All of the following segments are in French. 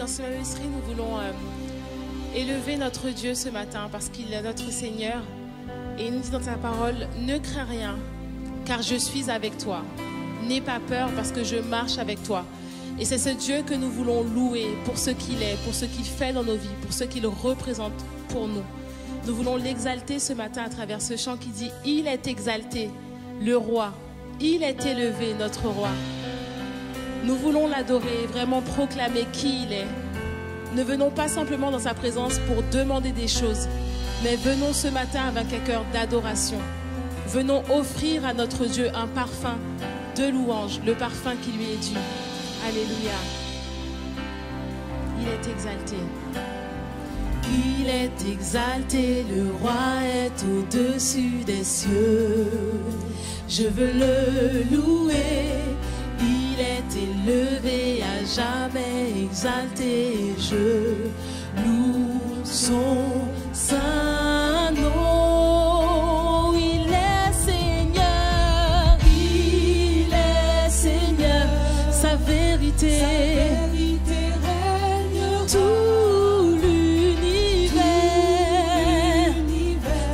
dans ce même esprit, nous voulons élever notre Dieu ce matin parce qu'il est notre Seigneur. Et il nous dit dans sa parole, ne crains rien, car je suis avec toi. N'aie pas peur parce que je marche avec toi. Et c'est ce Dieu que nous voulons louer pour ce qu'il est, pour ce qu'il fait dans nos vies, pour ce qu'il représente pour nous. Nous voulons l'exalter ce matin à travers ce chant qui dit « Il est exalté, le roi. Il est élevé, notre roi. » Nous voulons l'adorer, vraiment proclamer qui il est. Ne venons pas simplement dans sa présence pour demander des choses, mais venons ce matin avec un cœur d'adoration. Venons offrir à notre Dieu un parfum de louange, le parfum qui lui est dû. Alléluia. Il est exalté. Il est exalté, le roi est au-dessus des cieux. Je veux le louer. Il est élevé, à jamais exalté. Je loue son saint nom. Il est Seigneur, il est Seigneur. Sa vérité règne. Tout l'univers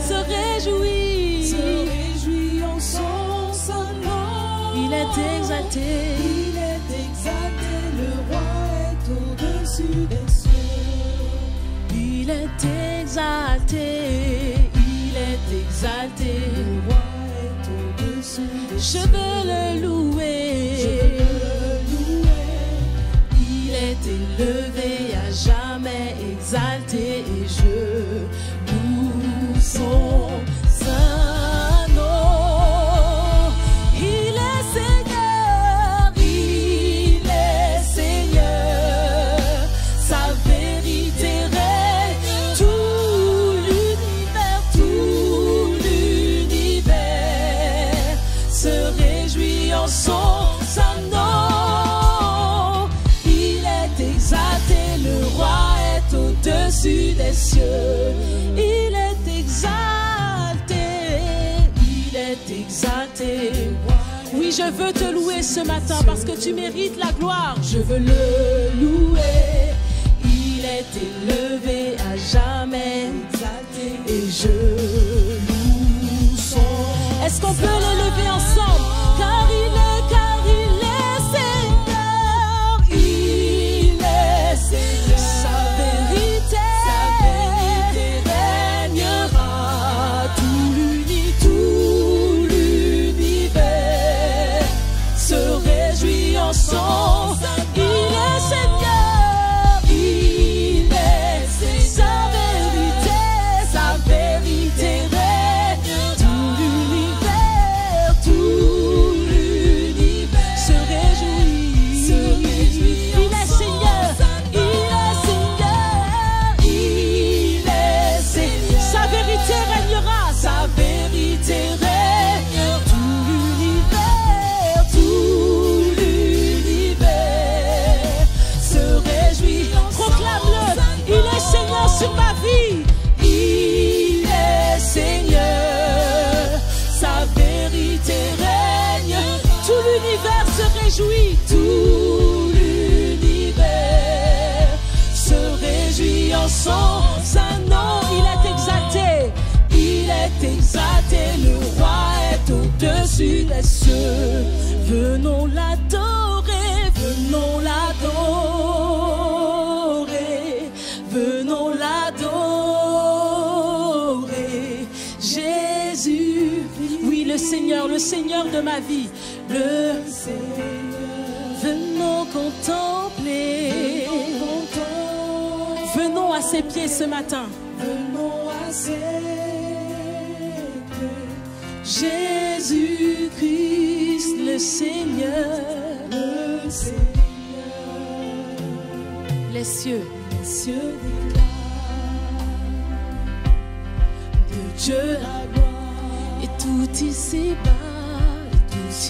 se réjouit en son saint nom. Il est exalté. Il est exalté, le roi est au-dessus des cieux. Il est exalté, il est exalté, le roi est au-dessus des cieux. Je veux le louer. Il est élevé, à jamais exalté, et je loue son saint nom. Il est Seigneur, il est Seigneur. Sa vérité règne. Tout l'univers se réjouit en son saint nom. Il est exalté, le roi est au-dessus des cieux. Il est exalté, il est exalté. Oui, je veux te louer ce matin parce que tu mérites la gloire. Je veux le louer. Il est élevé, à jamais exalté, et je loue son. Est-ce qu'on peut l'élever ensemble? Car il est Seigneur. Il est Seigneur. Sa vérité régnera. Tout l'univers se réjouit en son. Il est Seigneur. Il est Seigneur. Sa vérité règne. Tout l'univers se réjouit. Il est Seigneur. Il est Seigneur. Sa vérité régnera. Sa vérité règne. Tout l'univers se réjouit. Proclame-le. Il est Seigneur sur ma vie. Il est Seigneur. Sa vérité règne. Tout l'univers se réjouit. Tout l'univers se réjouit en son saint nom. Il est exalté. Il est exalté. Le roi est au-dessus des cieux. Venons l'adorer. Venons l'adorer. Venons l'adorer. Jésus. Oui, le Seigneur de ma vie. Le Seigneur. Venons contempler. Venons à ses pieds ce matin. Venons à ses pieds. Jésus-Christ, le Seigneur. Le Seigneur. Les cieux déclarent de Dieu la gloire. Et tout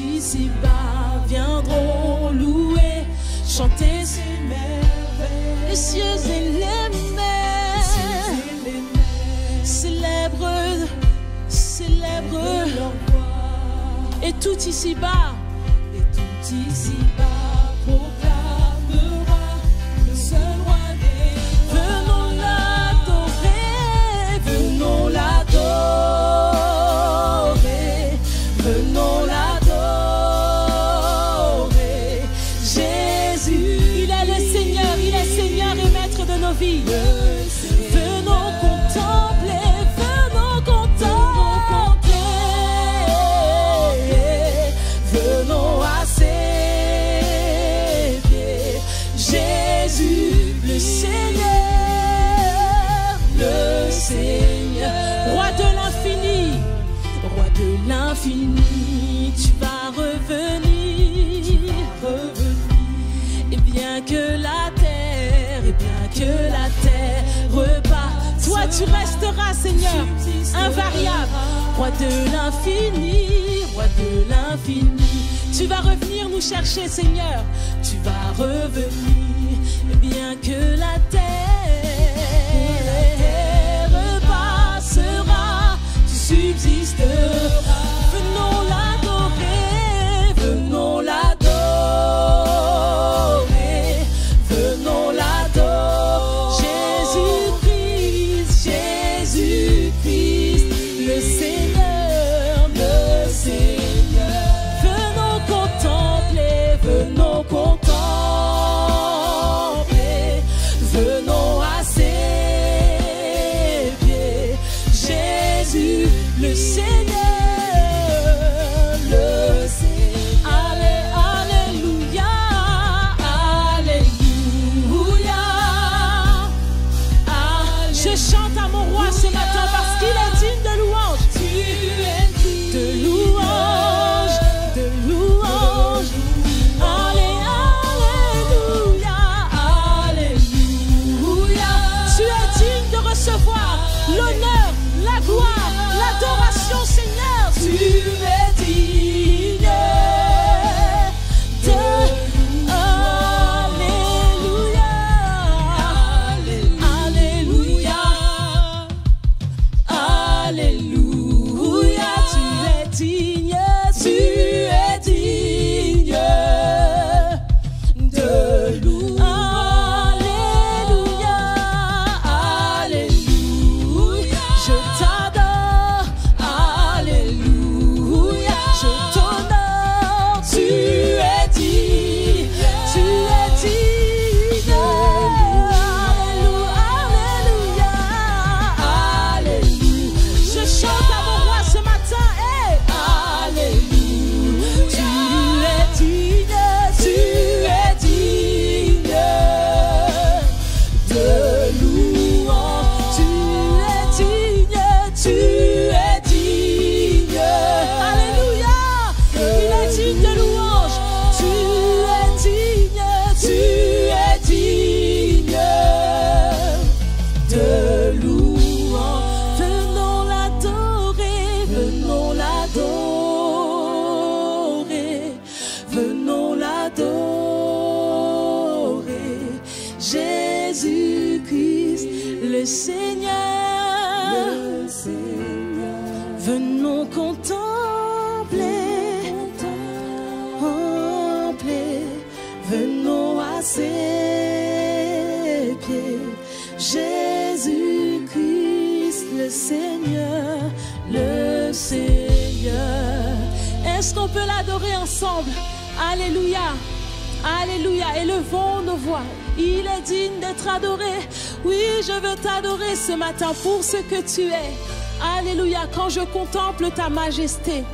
ici-bas viendront louer, chanter ses merveilles. Les cieux et les mers célèbrent leur gloire. Et tout ici-bas proclamera le seul roi vie. Venons contempler, venons contempler, venons à ses pieds. Jésus, le Seigneur, roi de l'infini, roi de l'infini, tu vas revenir, et bien que la terre repart, toi tu resteras, Seigneur, invariable, roi de l'infini, tu vas revenir nous chercher, Seigneur, tu vas revenir, et bien que la terre repassera, tu subsisteras. Venons l'adorer, venons l'adorer, venons l'adorer. Jésus-Christ, Jésus-Christ, le Seigneur, le Seigneur. Venons contempler, venons contempler, venons à ses pieds. Jésus, le Seigneur. le Seigneur, venons contempler, venons à ses pieds, Jésus-Christ, le Seigneur, le Seigneur. Est-ce qu'on peut l'adorer ensemble? Alléluia, alléluia, élevons nos voix. Il est digne d'être adoré. Oui, je veux t'adorer ce matin pour ce que tu es. Alléluia, quand je contemple ta majesté.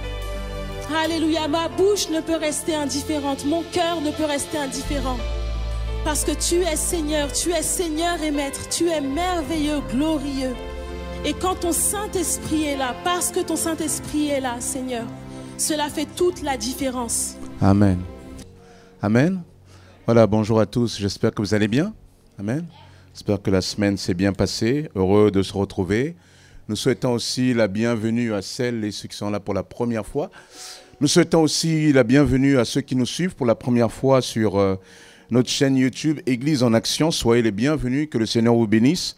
Alléluia, ma bouche ne peut rester indifférente. Mon cœur ne peut rester indifférent. Parce que tu es Seigneur et Maître. Tu es merveilleux, glorieux. Et quand ton Saint-Esprit est là, parce que ton Saint-Esprit est là, Seigneur, cela fait toute la différence. Amen. Amen. Voilà, bonjour à tous. J'espère que vous allez bien. Amen. J'espère que la semaine s'est bien passée. Heureux de se retrouver. Nous souhaitons aussi la bienvenue à celles et ceux qui sont là pour la première fois. Nous souhaitons aussi la bienvenue à ceux qui nous suivent pour la première fois sur notre chaîne YouTube Église en Action. Soyez les bienvenus, que le Seigneur vous bénisse.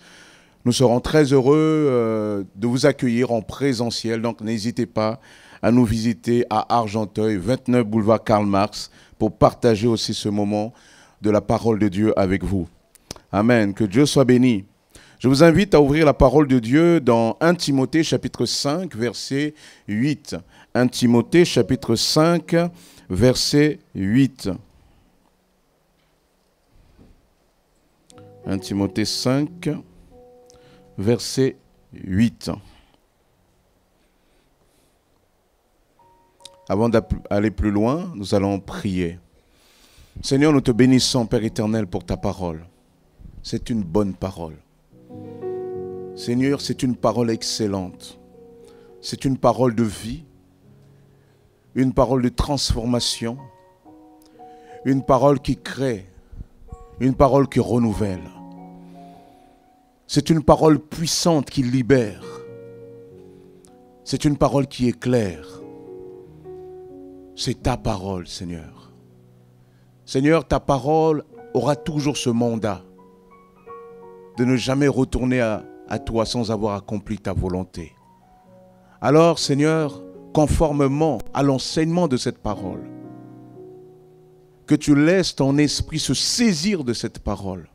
Nous serons très heureux de vous accueillir en présentiel. Donc n'hésitez pas à nous visiter à Argenteuil, 29 boulevard Karl Marx, pour partager aussi ce moment de la parole de Dieu avec vous. Amen. Que Dieu soit béni. Je vous invite à ouvrir la parole de Dieu dans 1 Timothée chapitre 5, verset 8. 1 Timothée chapitre 5, verset 8. 1 Timothée 5, verset 8. Avant d'aller plus loin, nous allons prier. Seigneur, nous te bénissons, Père éternel, pour ta parole. C'est une bonne parole. Seigneur, c'est une parole excellente. C'est une parole de vie, une parole de transformation, une parole qui crée, une parole qui renouvelle. C'est une parole puissante qui libère. C'est une parole qui éclaire. C'est ta parole, Seigneur. Seigneur, ta parole aura toujours ce mandat de ne jamais retourner à toi sans avoir accompli ta volonté. Alors, Seigneur, conformément à l'enseignement de cette parole, que tu laisses ton esprit se saisir de cette parole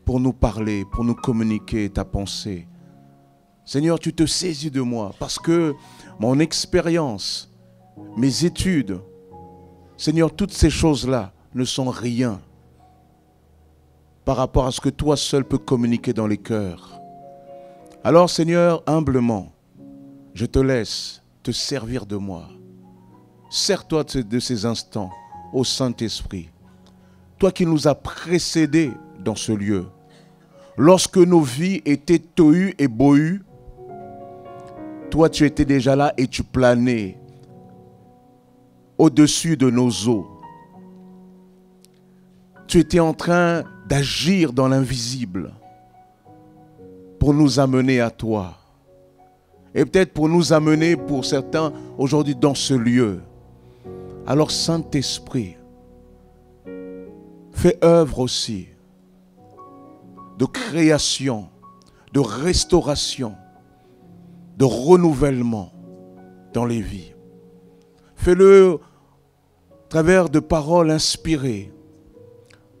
pour nous parler, pour nous communiquer ta pensée. Seigneur, tu te saisis de moi parce que mon expérience, mes études, Seigneur, toutes ces choses-là ne sont rien par rapport à ce que toi seul peux communiquer dans les cœurs. Alors, Seigneur, humblement, je te laisse te servir de moi. Sers-toi de ces instants au Saint-Esprit. Toi qui nous as précédés dans ce lieu. Lorsque nos vies étaient tohues et bohues, toi tu étais déjà là et tu planais au-dessus de nos eaux. Tu étais en train d'agir dans l'invisible pour nous amener à toi. Et peut-être pour nous amener, pour certains, aujourd'hui dans ce lieu. Alors Saint-Esprit, fais œuvre aussi de création, de restauration, de renouvellement dans les vies. Fais-le à travers de paroles inspirées,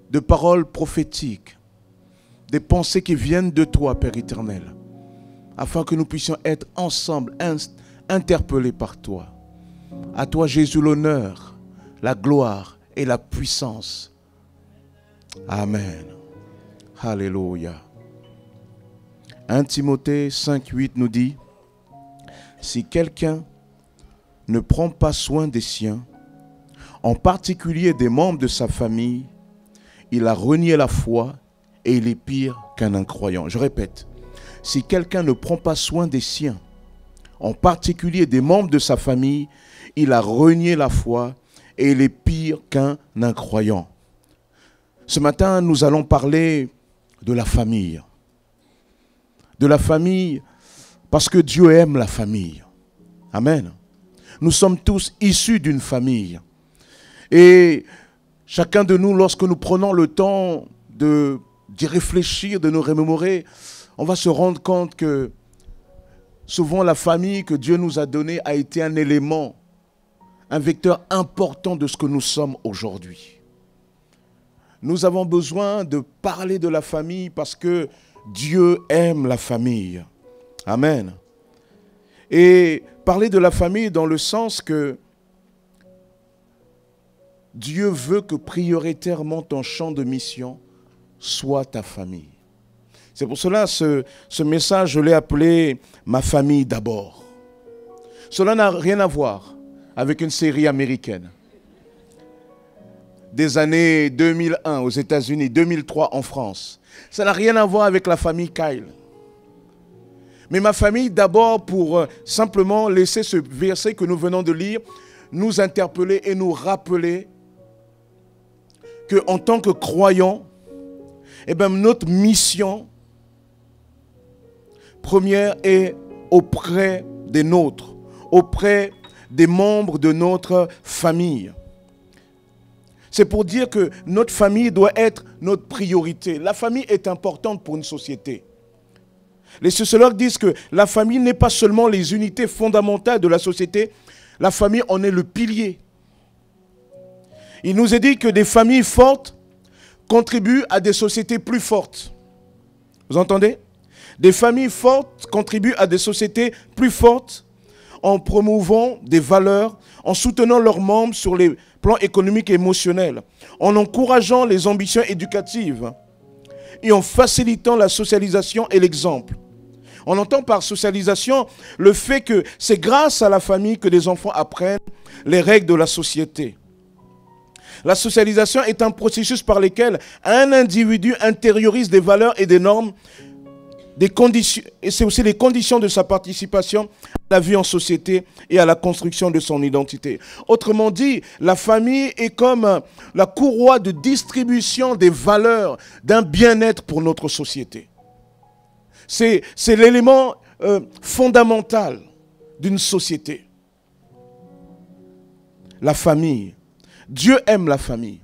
de paroles prophétiques, des pensées qui viennent de toi, Père éternel, afin que nous puissions être ensemble interpellés par toi. À toi, Jésus, l'honneur, la gloire et la puissance. Amen. Alléluia. 1 Timothée 5,8 nous dit, si quelqu'un ne prend pas soin des siens, en particulier des membres de sa famille, il a renié la foi et il est pire qu'un incroyant. Je répète, si quelqu'un ne prend pas soin des siens, en particulier des membres de sa famille, il a renié la foi et il est pire qu'un incroyant. Ce matin, nous allons parler de la famille. De la famille parce que Dieu aime la famille. Amen. Nous sommes tous issus d'une famille. Et chacun de nous, lorsque nous prenons le temps d'y réfléchir, de nous remémorer, on va se rendre compte que souvent la famille que Dieu nous a donnée a été un élément, un vecteur important de ce que nous sommes aujourd'hui. Nous avons besoin de parler de la famille parce que Dieu aime la famille. Amen. Et parler de la famille dans le sens que Dieu veut que prioritairement ton champ de mission soit ta famille. C'est pour cela ce message, je l'ai appelé « Ma famille d'abord ». Cela n'a rien à voir avec une série américaine. Des années 2001 aux États-Unis, 2003 en France. Ça n'a rien à voir avec la famille Kyle. Mais ma famille d'abord pour simplement laisser ce verset que nous venons de lire nous interpeller et nous rappeler qu'en tant que croyants, eh bien, notre mission première est auprès des nôtres, auprès des membres de notre famille. C'est pour dire que notre famille doit être notre priorité. La famille est importante pour une société. Les sociologues disent que la famille n'est pas seulement les unités fondamentales de la société, la famille en est le pilier. Il nous est dit que des familles fortes contribuent à des sociétés plus fortes. Vous entendez? Des familles fortes contribuent à des sociétés plus fortes en promouvant des valeurs, en soutenant leurs membres sur les plans économiques et émotionnels, en encourageant les ambitions éducatives et en facilitant la socialisation et l'exemple. On entend par socialisation le fait que c'est grâce à la famille que les enfants apprennent les règles de la société. La socialisation est un processus par lequel un individu intériorise des valeurs et des normes, des conditions, et c'est aussi les conditions de sa participation à la vie en société et à la construction de son identité. Autrement dit, la famille est comme la courroie de distribution des valeurs d'un bien-être pour notre société. C'est l'élément fondamental d'une société. La famille. Dieu aime la famille.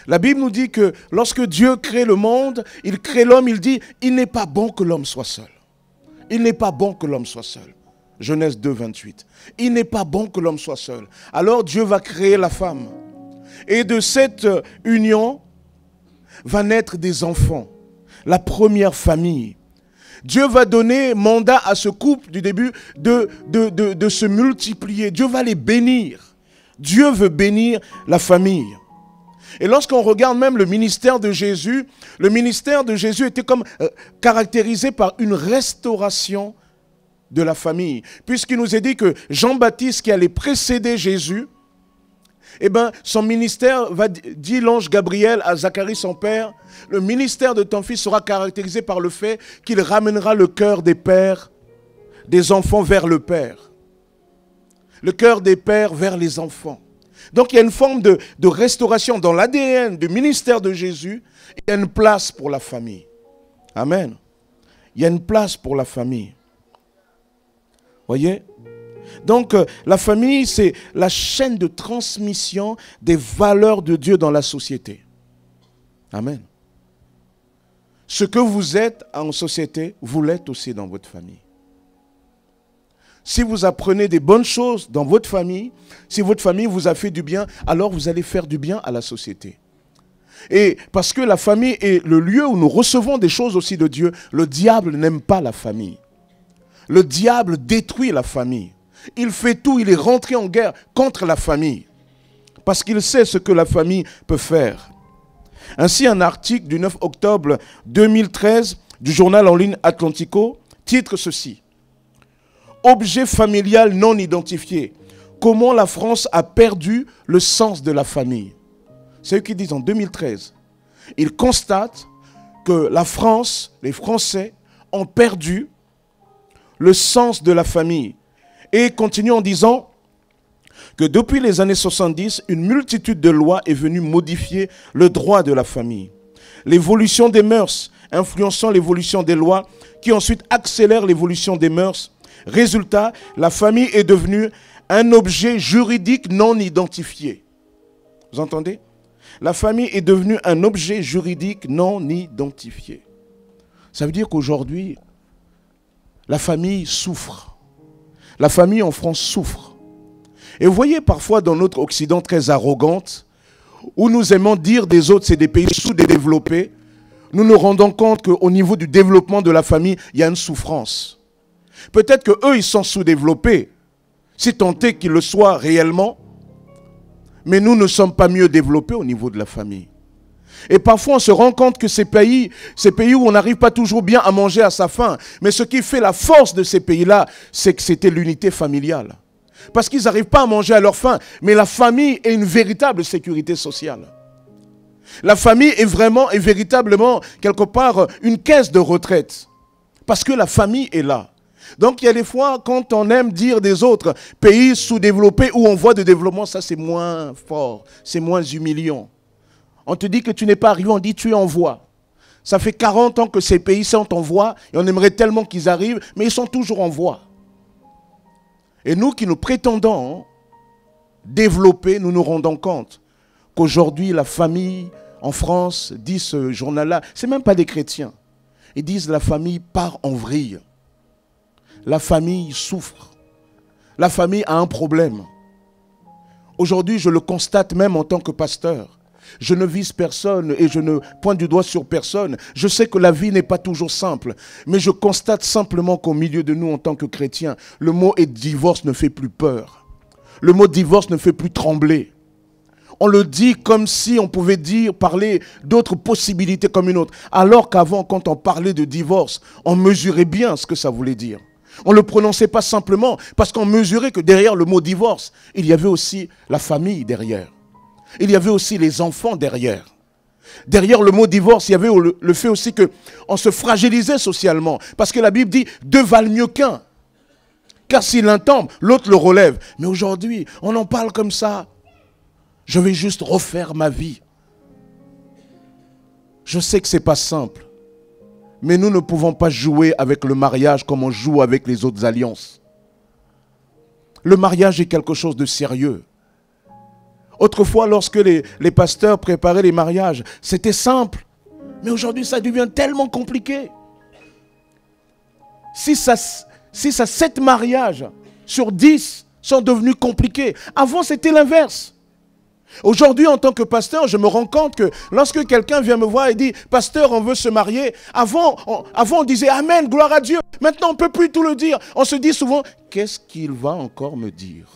La Bible nous dit que lorsque Dieu crée le monde, il crée l'homme, il dit « Il n'est pas bon que l'homme soit seul. » Il n'est pas bon que l'homme soit seul. Genèse 2, 28. Il n'est pas bon que l'homme soit seul. Alors Dieu va créer la femme. Et de cette union va naître des enfants. La première famille. Dieu va donner mandat à ce couple du début de se multiplier. Dieu va les bénir. Dieu veut bénir la famille. Et lorsqu'on regarde même le ministère de Jésus était comme caractérisé par une restauration de la famille. Puisqu'il nous est dit que Jean-Baptiste qui allait précéder Jésus, son ministère, dit l'ange Gabriel à Zacharie son père, le ministère de ton fils sera caractérisé par le fait qu'il ramènera le cœur des pères, des enfants vers le Père. Le cœur des pères vers les enfants. Donc il y a une forme de restauration dans l'ADN du ministère de Jésus. Il y a une place pour la famille. Amen. Il y a une place pour la famille. Voyez ? Donc la famille, c'est la chaîne de transmission des valeurs de Dieu dans la société. Amen. Ce que vous êtes en société, vous l'êtes aussi dans votre famille. Si vous apprenez des bonnes choses dans votre famille, si votre famille vous a fait du bien, alors vous allez faire du bien à la société. Et parce que la famille est le lieu où nous recevons des choses aussi de Dieu, le diable n'aime pas la famille. Le diable détruit la famille. Il fait tout, il est rentré en guerre contre la famille. Parce qu'il sait ce que la famille peut faire. Ainsi, un article du 9 octobre 2013 du journal en ligne Atlantico titre ceci. Objet familial non identifié. Comment la France a perdu le sens de la famille. C'est eux qui disent en 2013. Ils constatent que la France, les Français, ont perdu le sens de la famille. Et continuent en disant que depuis les années 70, une multitude de lois est venue modifier le droit de la famille. L'évolution des mœurs influençant l'évolution des lois qui ensuite accélère l'évolution des mœurs. Résultat, la famille est devenue un objet juridique non identifié. Vous entendez? La famille est devenue un objet juridique non identifié. Ça veut dire qu'aujourd'hui, la famille souffre. La famille en France souffre. Et vous voyez parfois dans notre Occident très arrogante, où nous aimons dire des autres, c'est des pays sous-développés, nous nous rendons compte qu'au niveau du développement de la famille, il y a une souffrance. Peut-être qu'eux, ils sont sous-développés, si tant est qu'ils le soient réellement, mais nous ne sommes pas mieux développés au niveau de la famille. Et parfois, on se rend compte que ces pays où on n'arrive pas toujours bien à manger à sa faim, mais ce qui fait la force de ces pays-là, c'est que c'était l'unité familiale. Parce qu'ils n'arrivent pas à manger à leur faim, mais la famille est une véritable sécurité sociale. La famille est vraiment et véritablement, quelque part, une caisse de retraite. Parce que la famille est là. Donc il y a des fois, quand on aime dire des autres pays sous-développés où on voit de développement, ça c'est moins fort, c'est moins humiliant. On te dit que tu n'es pas arrivé, on dit tu es en voie. Ça fait 40 ans que ces pays sont en voie et on aimerait tellement qu'ils arrivent, mais ils sont toujours en voie. Et nous qui nous prétendons développer, nous nous rendons compte qu'aujourd'hui la famille en France, dit ce journal-là, ce n'est même pas des chrétiens. Ils disent la famille part en vrille. La famille souffre. La famille a un problème. Aujourd'hui, je le constate même en tant que pasteur. Je ne vise personne et je ne pointe du doigt sur personne. Je sais que la vie n'est pas toujours simple. Mais je constate simplement qu'au milieu de nous, en tant que chrétiens, le mot divorce ne fait plus peur. Le mot divorce ne fait plus trembler. on le dit comme si on pouvait parler d'autres possibilités comme une autre. Alors qu'avant, quand on parlait de divorce, on mesurait bien ce que ça voulait dire. On ne le prononçait pas simplement parce qu'on mesurait que derrière le mot divorce, il y avait aussi la famille derrière. Il y avait aussi les enfants derrière. Derrière le mot divorce, il y avait le fait aussi qu'on se fragilisait socialement. Parce que la Bible dit « deux valent mieux qu'un ». Car si l'un tombe, l'autre le relève. Mais aujourd'hui, on en parle comme ça. Je vais juste refaire ma vie. Je sais que ce n'est pas simple. Mais nous ne pouvons pas jouer avec le mariage comme on joue avec les autres alliances. Le mariage est quelque chose de sérieux. Autrefois, lorsque les pasteurs préparaient les mariages, c'était simple. Mais aujourd'hui, ça devient tellement compliqué. 6 à 7 mariages sur 10 sont devenus compliqués. Avant, c'était l'inverse. Aujourd'hui, en tant que pasteur, je me rends compte que lorsque quelqu'un vient me voir et dit « Pasteur, on veut se marier », avant on disait « Amen, gloire à Dieu ». Maintenant, on ne peut plus tout le dire. On se dit souvent « Qu'est-ce qu'il va encore me dire ?»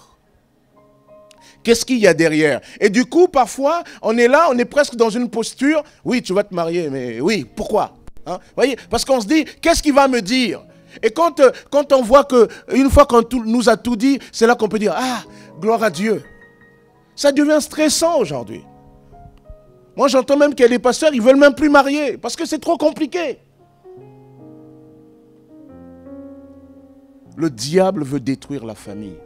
Qu'est-ce qu'il y a derrière? Et du coup, parfois, on est là, on est presque dans une posture « Oui, tu vas te marier, mais oui, pourquoi ?» Voyez, parce qu'on se dit « Qu'est-ce qu'il va me dire ?» Et quand on voit qu'une fois qu'on nous a tout dit, c'est là qu'on peut dire « Ah, gloire à Dieu ». Ça devient stressant aujourd'hui. Moi, j'entends même qu'il y a des pasteurs, ils ne veulent même plus marier parce que c'est trop compliqué. Le diable veut détruire la famille.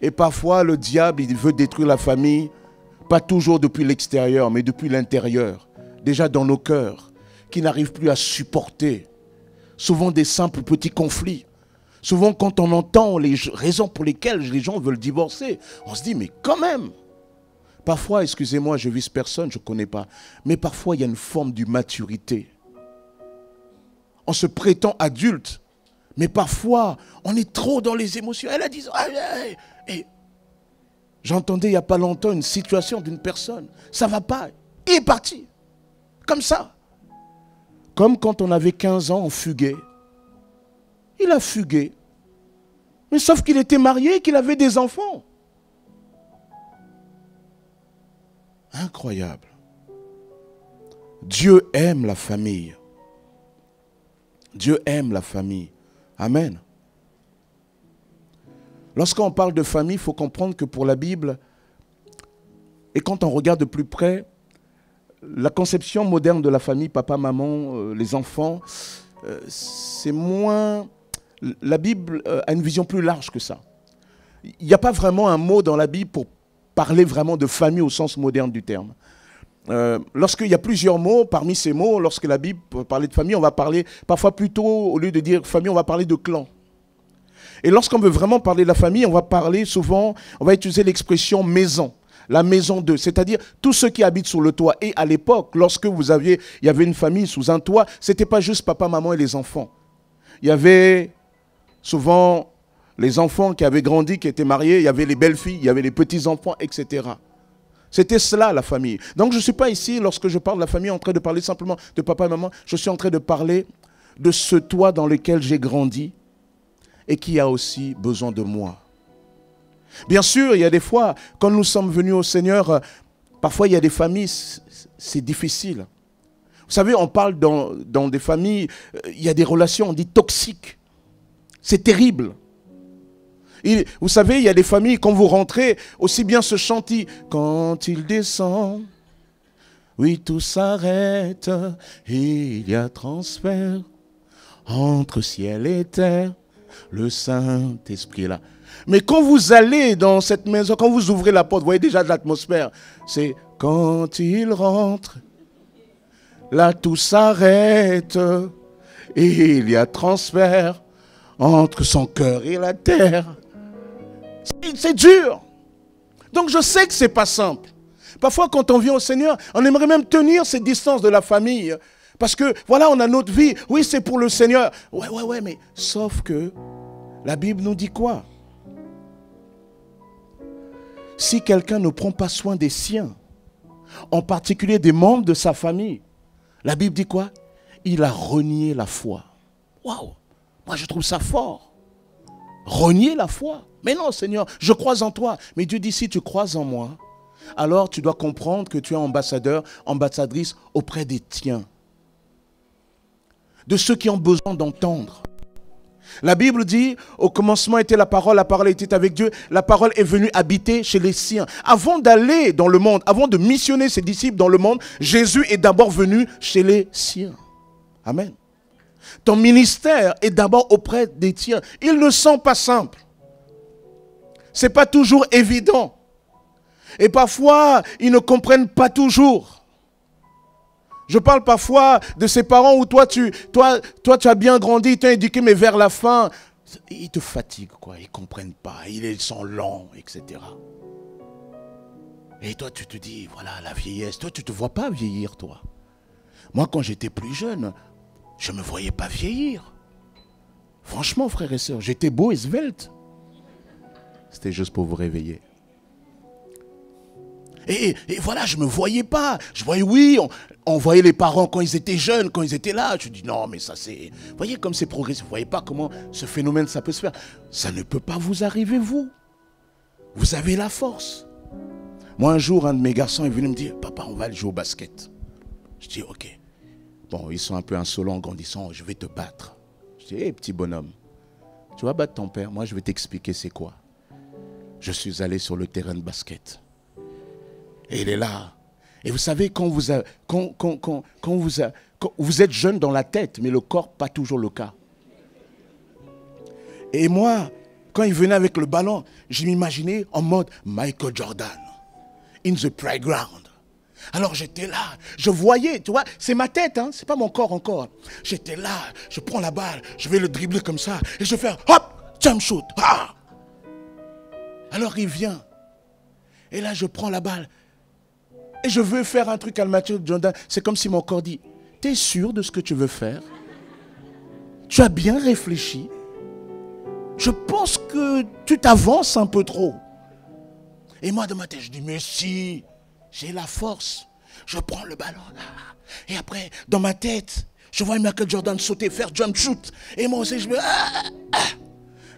Et parfois, le diable, il veut détruire la famille, pas toujours depuis l'extérieur, mais depuis l'intérieur. Déjà dans nos cœurs, qui n'arrivent plus à supporter. Souvent des simples petits conflits. Souvent, quand on entend les raisons pour lesquelles les gens veulent divorcer, on se dit, mais quand même. Parfois, excusez-moi, je vise personne, je ne connais pas. Mais parfois, il y a une forme d'immaturité. On se prétend adulte, mais parfois, on est trop dans les émotions. Elle a dit, et j'entendais il n'y a pas longtemps une situation d'une personne. Ça ne va pas. Il est parti. Comme ça. Comme quand on avait 15 ans, on fuguait. Il a fugué. Mais sauf qu'il était marié et qu'il avait des enfants. Incroyable. Dieu aime la famille. Dieu aime la famille. Amen. Lorsqu'on parle de famille, il faut comprendre que pour la Bible, et quand on regarde de plus près, la conception moderne de la famille, papa, maman, les enfants, c'est moins... La Bible a une vision plus large que ça. Il n'y a pas vraiment un mot dans la Bible pour parler vraiment de famille au sens moderne du terme. Lorsqu'il y a plusieurs mots, parmi ces mots, lorsque la Bible parle de famille, on va parler parfois plutôt, au lieu de dire famille, on va parler de clan. Et lorsqu'on veut vraiment parler de la famille, on va parler souvent, on va utiliser l'expression maison. La maison d'eux, c'est-à-dire tous ceux qui habitent sur le toit. Et à l'époque, lorsque il y avait une famille sous un toit, ce n'était pas juste papa, maman et les enfants. Il y avait souvent les enfants qui avaient grandi, qui étaient mariés, il y avait les belles-filles, il y avait les petits-enfants, etc. C'était cela la famille. Donc je ne suis pas ici, lorsque je parle de la famille, en train de parler simplement de papa et maman, je suis en train de parler de ce toit dans lequel j'ai grandi et qui a aussi besoin de moi. Bien sûr, il y a des fois, quand nous sommes venus au Seigneur, parfois il y a des familles, c'est difficile. Vous savez, on parle dans des familles, il y a des relations, on dit toxiques. C'est terrible. Et vous savez, il y a des familles, quand vous rentrez, aussi bien ce chantier, quand il descend, oui, tout s'arrête, il y a transfert entre ciel et terre, le Saint-Esprit est là. Mais quand vous allez dans cette maison, quand vous ouvrez la porte, vous voyez déjà de l'atmosphère. C'est quand il rentre, là tout s'arrête et il y a transfert entre son cœur et la terre. C'est dur. Donc je sais que ce n'est pas simple. Parfois quand on vient au Seigneur, on aimerait même tenir cette distance de la famille. Parce que voilà, on a notre vie. Oui, c'est pour le Seigneur. Ouais, mais sauf que la Bible nous dit quoi? Si quelqu'un ne prend pas soin des siens, en particulier des membres de sa famille, la Bible dit quoi? Il a renié la foi. Waouh! Moi, je trouve ça fort. Renier la foi. Mais non, Seigneur, je crois en toi. Mais Dieu dit, si tu crois en moi, alors tu dois comprendre que tu es ambassadeur, ambassadrice auprès des tiens. De ceux qui ont besoin d'entendre. La Bible dit, au commencement était la parole était avec Dieu, la parole est venue habiter chez les siens. Avant d'aller dans le monde, avant de missionner ses disciples dans le monde, Jésus est d'abord venu chez les siens. Amen. Ton ministère est d'abord auprès des tiens. Ils ne sont pas simples. Ce n'est pas toujours évident. Et parfois, ils ne comprennent pas toujours. Je parle parfois de ces parents où toi tu as bien grandi, ils t'ont éduqué, mais vers la fin, ils te fatiguent, quoi. Ils ne comprennent pas, ils sont lents, etc. Et toi, tu te dis, voilà, la vieillesse. Toi, tu ne te vois pas vieillir, toi. Moi, quand j'étais plus jeune, je ne me voyais pas vieillir. Franchement, frères et sœurs, j'étais beau et svelte. C'était juste pour vous réveiller. Et voilà, je ne me voyais pas. Je voyais, oui, on voyait les parents quand ils étaient jeunes, quand ils étaient là. Je dis, non, mais ça c'est... Vous voyez comme c'est progressif. Vous ne voyez pas comment ce phénomène, ça peut se faire. Ça ne peut pas vous arriver, vous. Vous avez la force. Moi, un jour, un de mes garçons est venu me dire, papa, on va aller jouer au basket. Je dis, ok. Bon, ils sont un peu insolents en grandissant, je vais te battre. Je dis, hé, petit bonhomme, tu vas battre ton père, moi je vais t'expliquer c'est quoi. Je suis allé sur le terrain de basket. Et il est là. Et vous savez, quand vous êtes jeune dans la tête, mais le corps, pas toujours le cas. Et moi, quand il venait avec le ballon, je m'imaginais en mode Michael Jordan, in the playground. Alors j'étais là, je voyais, tu vois, c'est ma tête, hein, c'est pas mon corps encore. J'étais là, je prends la balle, je vais le dribbler comme ça, et je fais hop, jump shoot. Ah! Alors il vient, et là je prends la balle, et je veux faire un truc à Michael Jordan. C'est comme si mon corps dit, t'es sûr de ce que tu veux faire? Tu as bien réfléchi? Je pense que tu t'avances un peu trop. Et moi de ma tête, je dis, mais si... J'ai la force. Je prends le ballon. Et après, dans ma tête, je vois Michael Jordan sauter, faire jump shoot. Et moi aussi, je me...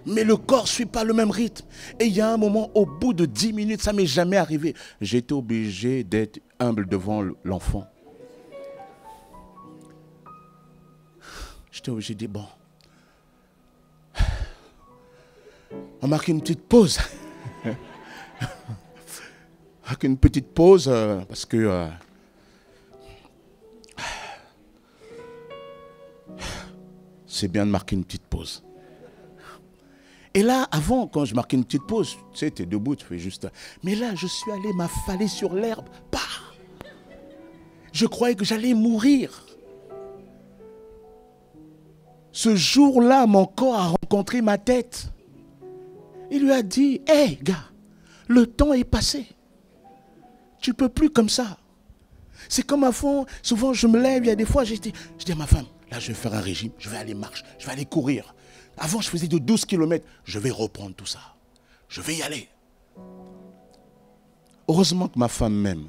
Mais le corps ne suit pas le même rythme. Et il y a un moment, au bout de 10 minutes, ça ne m'est jamais arrivé. J'étais obligé d'être humble devant l'enfant. J'étais obligé de dire, bon. On marque une petite pause. Avec une petite pause, parce que c'est bien de marquer une petite pause. Et là, avant, quand je marquais une petite pause, tu sais, tu es debout, tu fais juste... Mais là, je suis allé m'affaler sur l'herbe. Bah! Je croyais que j'allais mourir. Ce jour-là, mon corps a rencontré ma tête. Il lui a dit, « Hé, gars, le temps est passé. Tu ne peux plus comme ça. » C'est comme à fond, souvent je me lève, il y a des fois, je dis à ma femme, là je vais faire un régime, je vais aller marcher, je vais aller courir. Avant je faisais de 12 km, je vais reprendre tout ça. Je vais y aller. Heureusement que ma femme m'aime.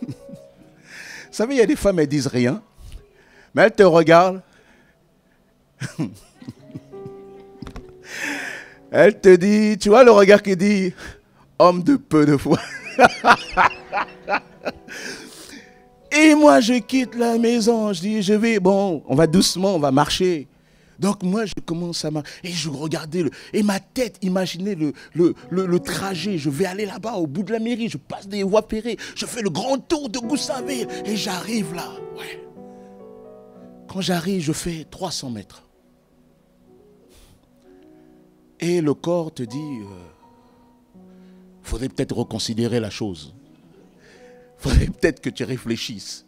Vous savez, il y a des femmes, elles disent rien, mais elles te regardent. Elle te dit, tu vois le regard qui dit, homme de peu de foi. Et moi je quitte la maison, je dis je vais, bon, on va doucement, on va marcher. Donc moi je commence à marcher, et je regardais, et ma tête imaginait le trajet, je vais aller là-bas au bout de la mairie, je passe des voies ferrées, je fais le grand tour de Goussainville, et j'arrive là, ouais. Quand j'arrive, je fais 300 mètres. Et le corps te dit... faudrait peut-être reconsidérer la chose. Faudrait peut-être que tu réfléchisses.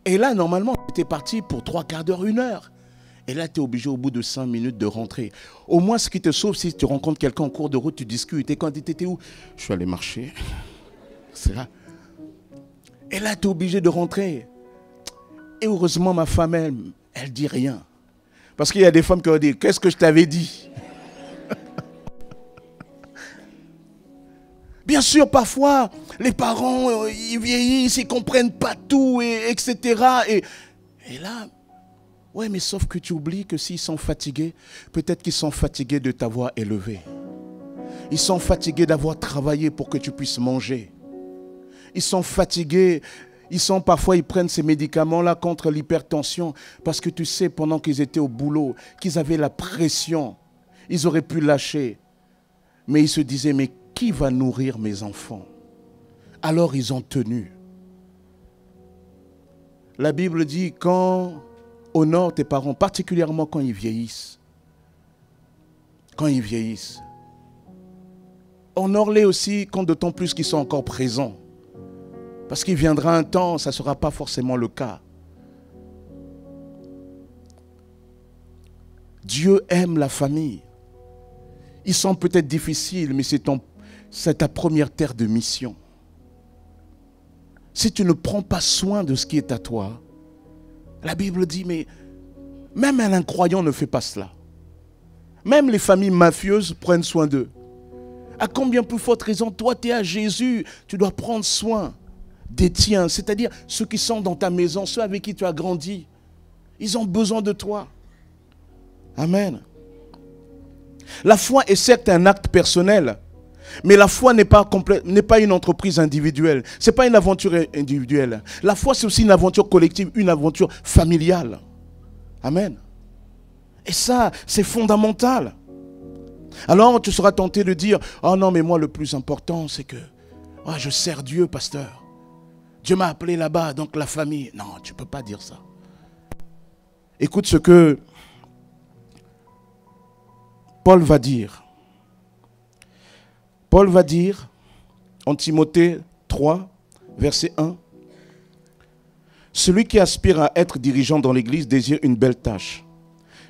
Et là, normalement, tu es parti pour 3 quarts d'heure, 1 heure. Et là, tu es obligé au bout de 5 minutes de rentrer. Au moins, ce qui te sauve, si tu rencontres quelqu'un en cours de route, tu discutes. Et quand tu étais où? Je suis allé marcher. C'est là. Et là, tu es obligé de rentrer. Et heureusement, ma femme, elle dit rien. Parce qu'il y a des femmes qui vont dire, qu'est-ce que je t'avais dit? Bien sûr, parfois, les parents, ils vieillissent, ils ne comprennent pas tout, etc. Et là, ouais, mais sauf que tu oublies que s'ils sont fatigués, peut-être qu'ils sont fatigués de t'avoir élevé. Ils sont fatigués d'avoir travaillé pour que tu puisses manger. Ils sont fatigués. Parfois, ils prennent ces médicaments-là contre l'hypertension parce que tu sais, pendant qu'ils étaient au boulot, qu'ils avaient la pression, ils auraient pu lâcher. Mais ils se disaient, mais qui va nourrir mes enfants? Alors ils ont tenu. La Bible dit, quand honore tes parents, particulièrement quand ils vieillissent. Quand ils vieillissent. Honore-les aussi quand d'autant plus qu'ils sont encore présents. Parce qu'il viendra un temps, ça ne sera pas forcément le cas. Dieu aime la famille. Ils sont peut-être difficiles, mais c'est ta première terre de mission. Si tu ne prends pas soin de ce qui est à toi, la Bible dit, mais même un incroyant ne fait pas cela. Même les familles mafieuses prennent soin d'eux. À combien plus forte raison, toi tu es à Jésus, tu dois prendre soin des tiens, c'est-à-dire ceux qui sont dans ta maison, ceux avec qui tu as grandi. Ils ont besoin de toi. Amen. La foi est certes un acte personnel, mais la foi n'est pas une entreprise individuelle. Ce n'est pas une aventure individuelle. La foi, c'est aussi une aventure collective, une aventure familiale. Amen. Et ça, c'est fondamental. Alors, tu seras tenté de dire, oh non, mais moi, le plus important, c'est que je sers Dieu, pasteur. Dieu m'a appelé là-bas, donc la famille. Non, tu ne peux pas dire ça. Écoute ce que Paul va dire. Paul va dire en Timothée 3, verset 1. Celui qui aspire à être dirigeant dans l'Église désire une belle tâche.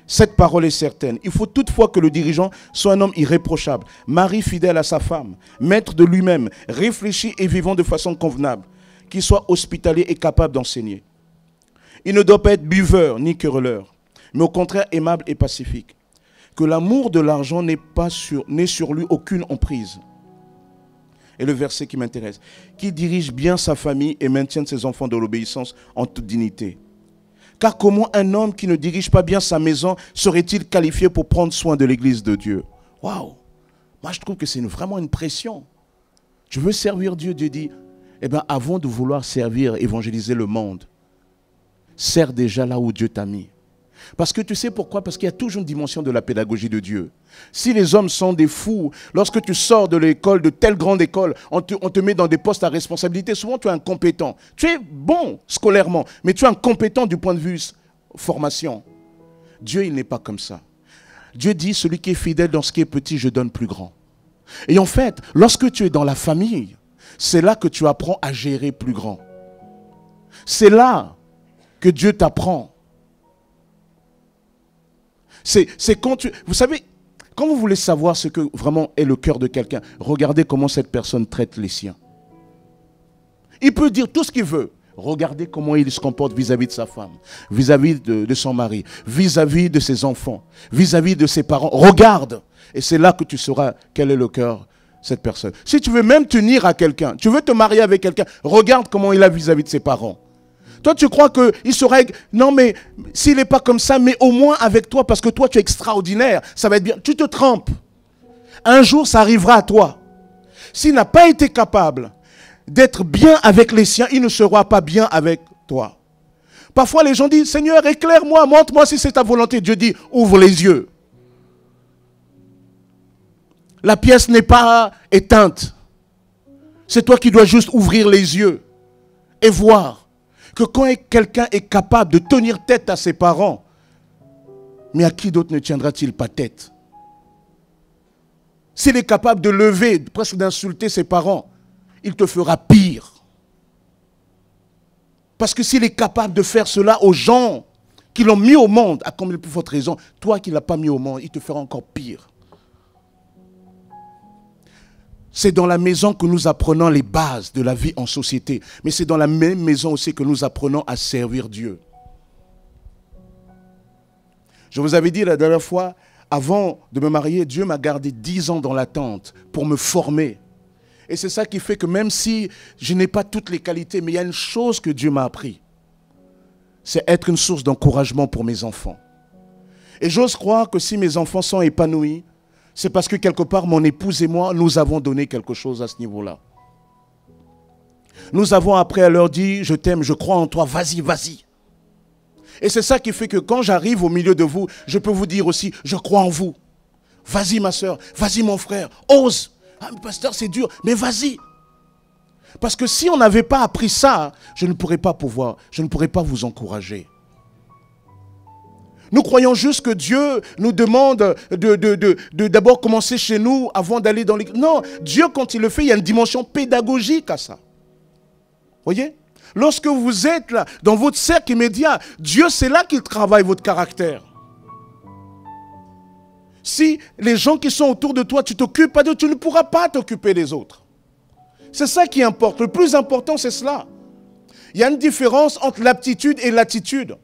Cette parole est certaine. Il faut toutefois que le dirigeant soit un homme irréprochable, mari fidèle à sa femme, maître de lui-même, réfléchi et vivant de façon convenable, qu'il soit hospitalier et capable d'enseigner. Il ne doit pas être buveur ni querelleur, mais au contraire aimable et pacifique. Que l'amour de l'argent n'ait sur lui aucune emprise. Et le verset qui m'intéresse. Qui dirige bien sa famille et maintienne ses enfants dans l'obéissance en toute dignité. Car comment un homme qui ne dirige pas bien sa maison serait-il qualifié pour prendre soin de l'église de Dieu? Waouh! Moi je trouve que c'est vraiment une pression. Je veux servir Dieu. Dieu dit, avant de vouloir servir, évangéliser le monde, sers déjà là où Dieu t'a mis. Parce que tu sais pourquoi? Parce qu'il y a toujours une dimension de la pédagogie de Dieu. Si les hommes sont des fous, lorsque tu sors de l'école, de telle grande école, on te met dans des postes à responsabilité, souvent tu es incompétent. Tu es bon scolairement, mais tu es incompétent du point de vue formation. Dieu, il n'est pas comme ça. Dieu dit, celui qui est fidèle dans ce qui est petit, je donne plus grand. Et en fait, lorsque tu es dans la famille, c'est là que tu apprends à gérer plus grand. C'est là que Dieu t'apprend. C'est quand vous savez, quand vous voulez savoir ce que vraiment est le cœur de quelqu'un, regardez comment cette personne traite les siens. Il peut dire tout ce qu'il veut. Regardez comment il se comporte vis-à-vis de sa femme, vis-à-vis de son mari, vis-à-vis de ses enfants, vis-à-vis de ses parents. Regarde. Et c'est là que tu sauras quel est le cœur de cette personne. Si tu veux même tenir à quelqu'un, tu veux te marier avec quelqu'un, regarde comment il a vis-à-vis de ses parents. Toi, tu crois qu'il serait... Non, mais s'il n'est pas comme ça, mais au moins avec toi, parce que toi, tu es extraordinaire, ça va être bien. Tu te trompes. Un jour, ça arrivera à toi. S'il n'a pas été capable d'être bien avec les siens, il ne sera pas bien avec toi. Parfois, les gens disent, Seigneur, éclaire-moi, montre-moi si c'est ta volonté. Dieu dit, ouvre les yeux. La pièce n'est pas éteinte. C'est toi qui dois juste ouvrir les yeux et voir que quand quelqu'un est capable de tenir tête à ses parents, mais à qui d'autre ne tiendra-t-il pas tête? S'il est capable de lever, presque d'insulter ses parents, il te fera pire. Parce que s'il est capable de faire cela aux gens qui l'ont mis au monde, à combien de plus forte raison, toi qui ne l'as pas mis au monde, il te fera encore pire. C'est dans la maison que nous apprenons les bases de la vie en société. Mais c'est dans la même maison aussi que nous apprenons à servir Dieu. Je vous avais dit la dernière fois, avant de me marier, Dieu m'a gardé 10 ans dans l'attente pour me former. Et c'est ça qui fait que même si je n'ai pas toutes les qualités, mais il y a une chose que Dieu m'a appris. C'est être une source d'encouragement pour mes enfants. Et j'ose croire que si mes enfants sont épanouis, c'est parce que quelque part, mon épouse et moi, nous avons donné quelque chose à ce niveau-là. Nous avons appris à leur dire, je t'aime, je crois en toi, vas-y, vas-y. Et c'est ça qui fait que quand j'arrive au milieu de vous, je peux vous dire aussi, je crois en vous. Vas-y ma soeur, vas-y mon frère, ose. Ah, mais pasteur, c'est dur, mais vas-y. Parce que si on n'avait pas appris ça, je ne pourrais pas vous encourager. Nous croyons juste que Dieu nous demande de d'abord commencer chez nous avant d'aller dans l'église. Non, Dieu quand il le fait, il y a une dimension pédagogique à ça. Voyez? Lorsque vous êtes là, dans votre cercle immédiat, Dieu c'est là qu'il travaille votre caractère. Si les gens qui sont autour de toi, tu t'occupes pas d'eux, tu ne pourras pas t'occuper des autres. C'est ça qui importe. Le plus important, c'est cela. Il y a une différence entre l'aptitude et l'attitude.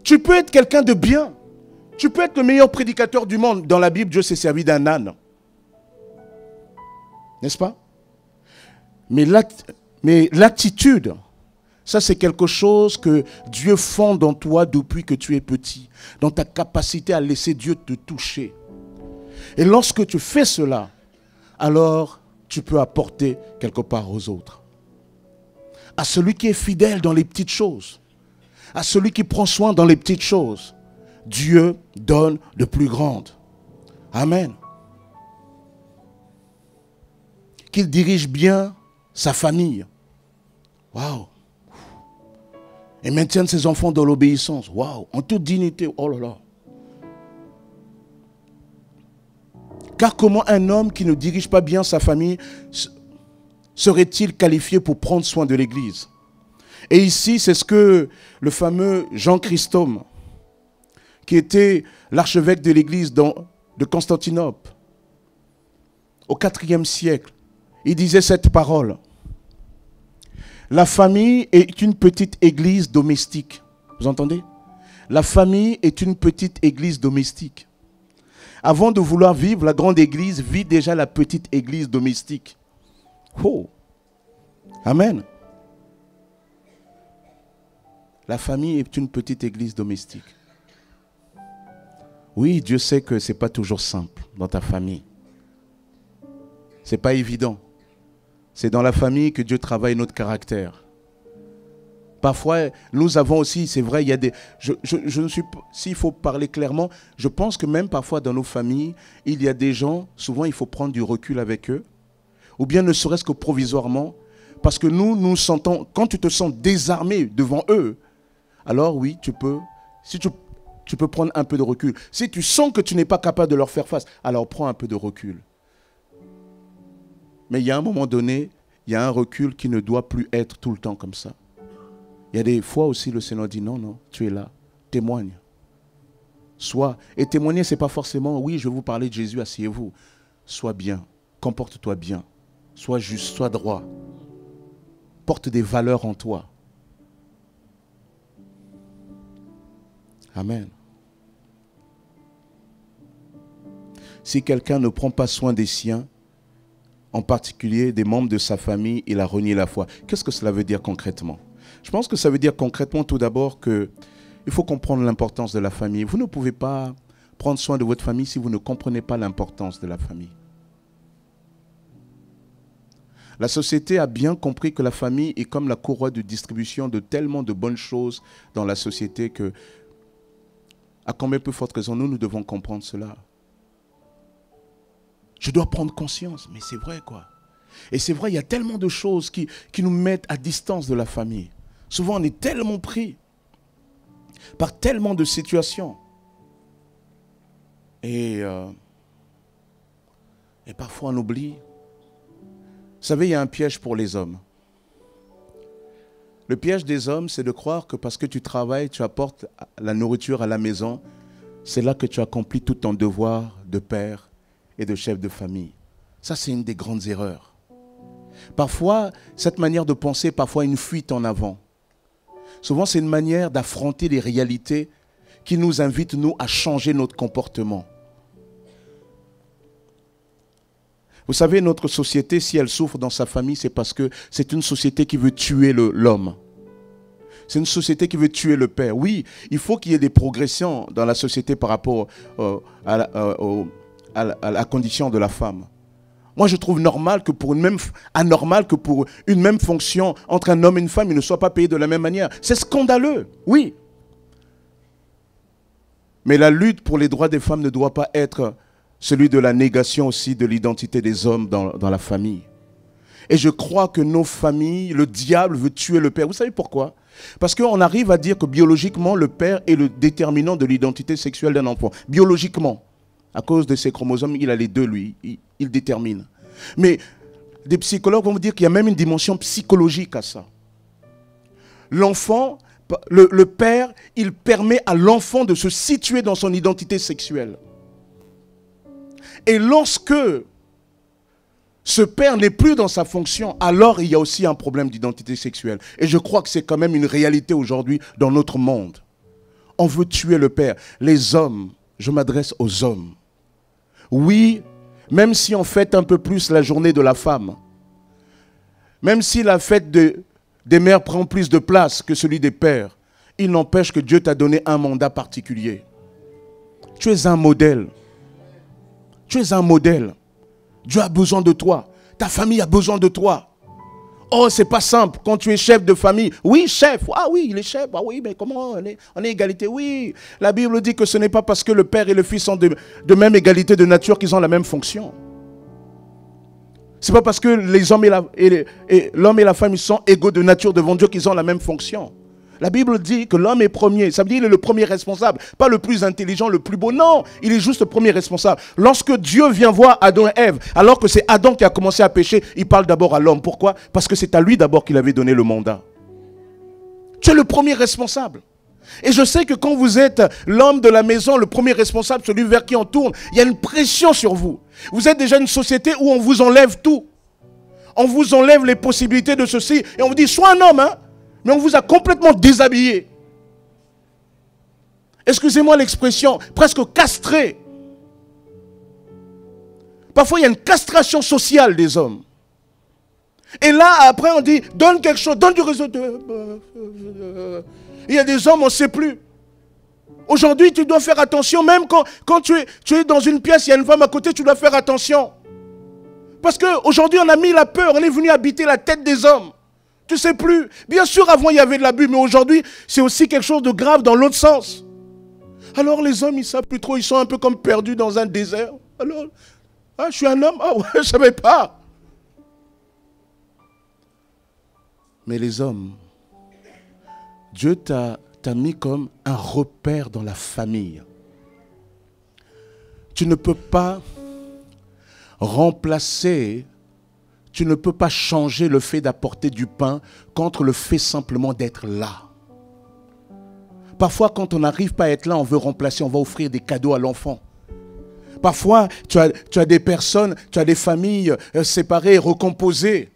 Tu peux être quelqu'un de bien. Tu peux être le meilleur prédicateur du monde. Dans la Bible, Dieu s'est servi d'un âne. N'est-ce pas? Mais l'attitude, ça c'est quelque chose que Dieu fonde en toi depuis que tu es petit. Dans ta capacité à laisser Dieu te toucher. Et lorsque tu fais cela, alors tu peux apporter quelque part aux autres. À celui qui est fidèle dans les petites choses, à celui qui prend soin dans les petites choses, Dieu donne de plus grandes. Amen. Qu'il dirige bien sa famille. Waouh. Et maintienne ses enfants dans l'obéissance. Waouh. En toute dignité. Oh là là. Car comment un homme qui ne dirige pas bien sa famille serait-il qualifié pour prendre soin de l'Église? Et ici, c'est ce que le fameux Jean Chrysostome, qui était l'archevêque de l'Église de Constantinople, au IVe siècle, il disait cette parole. La famille est une petite église domestique. Vous entendez? La famille est une petite église domestique. Avant de vouloir vivre la grande église, vit déjà la petite église domestique. Oh! Amen. La famille est une petite église domestique. Oui, Dieu sait que ce n'est pas toujours simple dans ta famille. Ce n'est pas évident. C'est dans la famille que Dieu travaille notre caractère. Parfois, nous avons aussi, c'est vrai, il y a des... Je ne suis pas... S'il faut parler clairement, je pense que même parfois dans nos familles, il y a des gens, souvent il faut prendre du recul avec eux, ou bien ne serait-ce que provisoirement, parce que nous sentons, quand tu te sens désarmé devant eux, alors oui, tu peux prendre un peu de recul. Si tu sens que tu n'es pas capable de leur faire face, alors prends un peu de recul. Mais il y a un moment donné, il y a un recul qui ne doit plus être tout le temps comme ça. Il y a des fois aussi, le Seigneur dit, non, non, tu es là, témoigne. Sois, et témoigner, ce n'est pas forcément, oui, je vais vous parler de Jésus, asseyez-vous. Sois bien, comporte-toi bien, sois juste, sois droit. Porte des valeurs en toi. Amen. Si quelqu'un ne prend pas soin des siens, en particulier des membres de sa famille, il a renié la foi. Qu'est-ce que cela veut dire concrètement? Je pense que ça veut dire concrètement tout d'abord qu'il faut comprendre l'importance de la famille. Vous ne pouvez pas prendre soin de votre famille si vous ne comprenez pas l'importance de la famille. La société a bien compris que la famille est comme la courroie de distribution de tellement de bonnes choses dans la société que, à combien peu forte raison, nous devons comprendre cela. Je dois prendre conscience, mais c'est vrai quoi. Et c'est vrai, il y a tellement de choses qui nous mettent à distance de la famille. Souvent, on est tellement pris par tellement de situations. Et parfois, on oublie. Vous savez, il y a un piège pour les hommes. Le piège des hommes, c'est de croire que parce que tu travailles, tu apportes la nourriture à la maison, c'est là que tu accomplis tout ton devoir de père et de chef de famille. Ça, c'est une des grandes erreurs. Parfois, cette manière de penser est parfois une fuite en avant. Souvent, c'est une manière d'affronter les réalités qui nous invitent, nous, à changer notre comportement. Vous savez, notre société, si elle souffre dans sa famille, c'est parce que c'est une société qui veut tuer l'homme. C'est une société qui veut tuer le père. Oui, il faut qu'il y ait des progressions dans la société par rapport à la condition de la femme. Moi, je trouve normal que anormal que pour une même fonction entre un homme et une femme, ils ne soient pas payés de la même manière. C'est scandaleux, oui. Mais la lutte pour les droits des femmes ne doit pas être celui de la négation aussi de l'identité des hommes dans la famille. Et je crois que nos familles, le diable veut tuer le père. Vous savez pourquoi? Parce qu'on arrive à dire que biologiquement, le père est le déterminant de l'identité sexuelle d'un enfant. Biologiquement. À cause de ses chromosomes, il a les deux, lui. Il détermine. Mais des psychologues vont vous dire qu'il y a même une dimension psychologique à ça. L'enfant, le père, il permet à l'enfant de se situer dans son identité sexuelle. Et lorsque ce père n'est plus dans sa fonction, alors il y a aussi un problème d'identité sexuelle. Et je crois que c'est quand même une réalité aujourd'hui dans notre monde. On veut tuer le père. Les hommes, je m'adresse aux hommes. Oui, même si on fête un peu plus la journée de la femme, même si la fête des mères prend plus de place que celui des pères, il n'empêche que Dieu t'a donné un mandat particulier. Tu es un modèle. Tu es un modèle. Dieu a besoin de toi. Ta famille a besoin de toi. Oh, c'est pas simple quand tu es chef de famille. Oui, chef. Ah oui, il est chef. Ah oui, mais comment on est égalité? Oui. La Bible dit que ce n'est pas parce que le père et le fils sont de même égalité de nature qu'ils ont la même fonction. C'est pas parce que l'homme et la femme ils sont égaux de nature devant Dieu qu'ils ont la même fonction. La Bible dit que l'homme est premier. Ça veut dire qu'il est le premier responsable. Pas le plus intelligent, le plus beau. Non, il est juste le premier responsable. Lorsque Dieu vient voir Adam et Ève, alors que c'est Adam qui a commencé à pécher, il parle d'abord à l'homme. Pourquoi? Parce que c'est à lui d'abord qu'il avait donné le mandat. Tu es le premier responsable. Et je sais que quand vous êtes l'homme de la maison, le premier responsable, celui vers qui on tourne, il y a une pression sur vous. Vous êtes déjà une société où on vous enlève tout. On vous enlève les possibilités de ceci. Et on vous dit, sois un homme, hein. Mais on vous a complètement déshabillé. Excusez-moi l'expression, presque castré. Parfois, il y a une castration sociale des hommes. Et là, après, on dit, donne quelque chose, donne du réseau. Il y a des hommes, on ne sait plus. Aujourd'hui, tu dois faire attention, même quand tu es dans une pièce, il y a une femme à côté, tu dois faire attention. Parce qu'aujourd'hui, on a mis la peur, on est venu habiter la tête des hommes. Tu ne sais plus. Bien sûr, avant, il y avait de l'abus, mais aujourd'hui, c'est aussi quelque chose de grave dans l'autre sens. Alors, les hommes, ils ne savent plus trop. Ils sont un peu comme perdus dans un désert. Alors, je suis un homme. Ah ouais, je ne savais pas. Mais les hommes, Dieu t'a mis comme un repère dans la famille. Tu ne peux pas remplacer... Tu ne peux pas changer le fait d'apporter du pain contre le fait simplement d'être là. Parfois, quand on n'arrive pas à être là, on veut remplacer, on va offrir des cadeaux à l'enfant. Parfois, tu as des personnes, tu as des familles séparées, recomposées.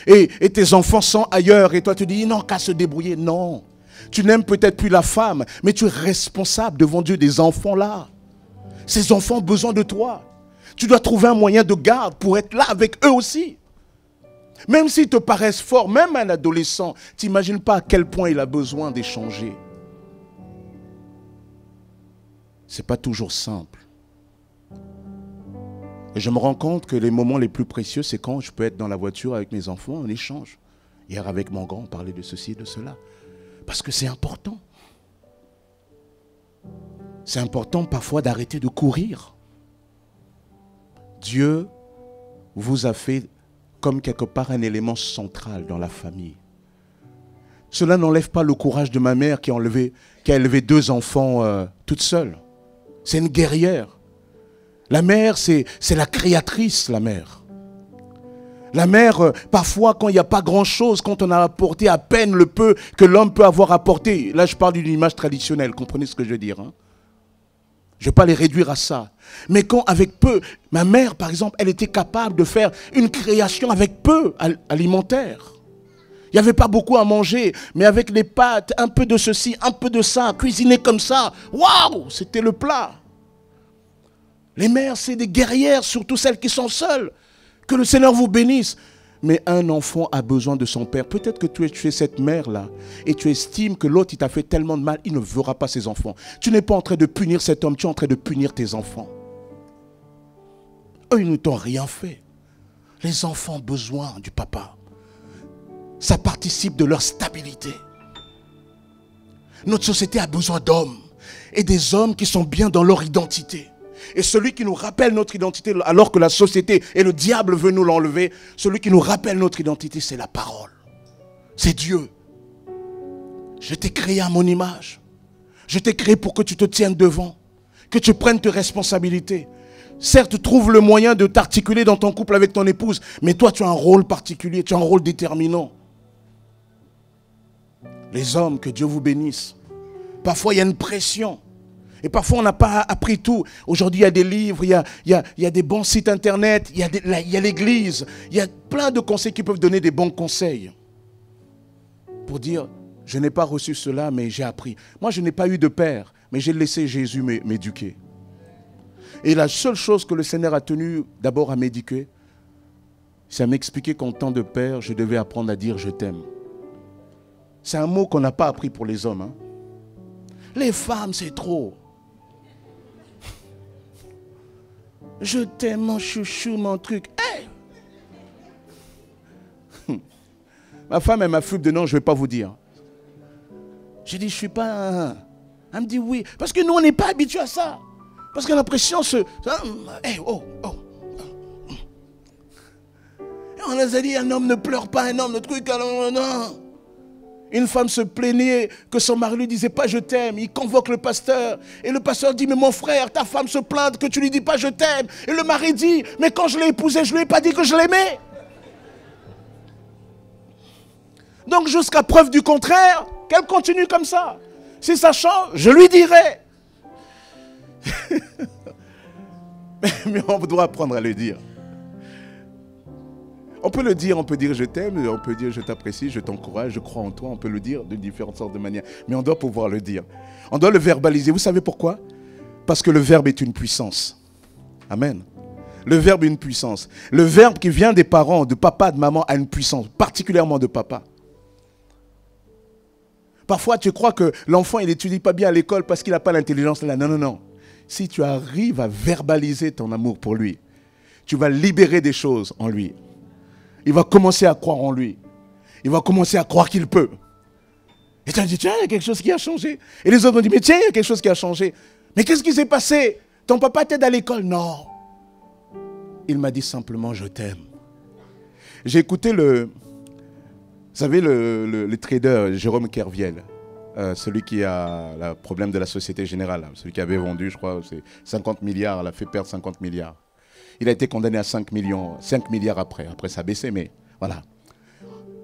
Et tes enfants sont ailleurs et toi tu dis, non, qu'à se débrouiller. Non, tu n'aimes peut-être plus la femme, mais tu es responsable devant Dieu des enfants là. Ces enfants ont besoin de toi. Tu dois trouver un moyen de garde pour être là avec eux aussi. Même s'ils te paraissent forts, même un adolescent, tu n'imagines pas à quel point il a besoin d'échanger. Ce n'est pas toujours simple. Et je me rends compte que les moments les plus précieux, c'est quand je peux être dans la voiture avec mes enfants, on échange. Hier avec mon grand, on parlait de ceci et de cela. Parce que c'est important. C'est important parfois d'arrêter de courir. Dieu vous a fait comme quelque part un élément central dans la famille. Cela n'enlève pas le courage de ma mère qui a élevé 2 enfants toute seule. C'est une guerrière. La mère, c'est la créatrice, la mère. La mère, parfois, quand il n'y a pas grand-chose, quand on a apporté à peine le peu que l'homme peut avoir apporté, là je parle d'une image traditionnelle, comprenez ce que je veux dire, hein? Je ne vais pas les réduire à ça. Mais quand avec peu, ma mère par exemple, elle était capable de faire une création avec peu alimentaire. Il n'y avait pas beaucoup à manger, mais avec les pâtes, un peu de ceci, un peu de ça, cuisiner comme ça, waouh, c'était le plat. Les mères, c'est des guerrières, surtout celles qui sont seules. Que le Seigneur vous bénisse. Mais un enfant a besoin de son père. Peut-être que tu es cette mère-là et tu estimes que l'autre, il t'a fait tellement de mal, il ne verra pas ses enfants. Tu n'es pas en train de punir cet homme, tu es en train de punir tes enfants. Eux, ils ne t'ont rien fait. Les enfants ont besoin du papa. Ça participe de leur stabilité. Notre société a besoin d'hommes et des hommes qui sont bien dans leur identité. Et celui qui nous rappelle notre identité, alors que la société et le diable veut nous l'enlever, celui qui nous rappelle notre identité, c'est la parole. C'est Dieu. Je t'ai créé à mon image. Je t'ai créé pour que tu te tiennes devant, que tu prennes tes responsabilités. Certes, trouve le moyen de t'articuler dans ton couple avec ton épouse, mais toi, tu as un rôle particulier, tu as un rôle déterminant. Les hommes, que Dieu vous bénisse. Parfois, il y a une pression. Et parfois, on n'a pas appris tout. Aujourd'hui, il y a des livres, il y a des bons sites internet, il y a l'église. Il y a plein de conseils qui peuvent donner des bons conseils. Pour dire, je n'ai pas reçu cela, mais j'ai appris. Moi, je n'ai pas eu de père, mais j'ai laissé Jésus m'éduquer. Et la seule chose que le Seigneur a tenu d'abord à m'éduquer, c'est à m'expliquer qu'en tant de père, je devais apprendre à dire « je t'aime ». C'est un mot qu'on n'a pas appris pour les hommes. Hein. Les femmes, c'est trop. Je t'aime, mon chouchou, mon truc. Hey! Ma femme, elle m'a foutu de non, je ne vais pas vous dire. J'ai dit, je ne suis pas un. Elle me dit oui. Parce que nous, on n'est pas habitués à ça. Parce que l'impression se... Hey, oh. Et on a dit, un homme ne pleure pas, un homme ne truc. Non. Une femme se plaignait que son mari lui disait pas je t'aime. Il convoque le pasteur. Et le pasteur dit, mais mon frère, ta femme se plaint que tu lui dis pas je t'aime. Et le mari dit, mais quand je l'ai épousée, je lui ai pas dit que je l'aimais. Donc jusqu'à preuve du contraire, qu'elle continue comme ça. Si ça change, je lui dirai. Mais on doit apprendre à le dire. On peut le dire, on peut dire je t'aime, on peut dire je t'apprécie, je t'encourage, je crois en toi, on peut le dire de différentes sortes de manières. Mais on doit pouvoir le dire. On doit le verbaliser. Vous savez pourquoi? Parce que le verbe est une puissance. Amen. Le verbe est une puissance. Le verbe qui vient des parents, de papa, de maman, a une puissance, particulièrement de papa. Parfois, tu crois que l'enfant, il n'étudie pas bien à l'école parce qu'il n'a pas l'intelligence là. Non. Si tu arrives à verbaliser ton amour pour lui, tu vas libérer des choses en lui. Il va commencer à croire en lui. Il va commencer à croire qu'il peut. Et tu vas dire, tiens, il y a quelque chose qui a changé. Et les autres vont dire, mais tiens, il y a quelque chose qui a changé. Mais qu'est-ce qui s'est passé? Ton papa t'aide à l'école? Non. Il m'a dit simplement, je t'aime. J'ai écouté vous savez, le trader Jérôme Kerviel, celui qui a le problème de la Société Générale, celui qui avait vendu, je crois, 50 milliards, elle a fait perdre 50 milliards. Il a été condamné à 5 milliards après. Après, ça a baissé, mais voilà.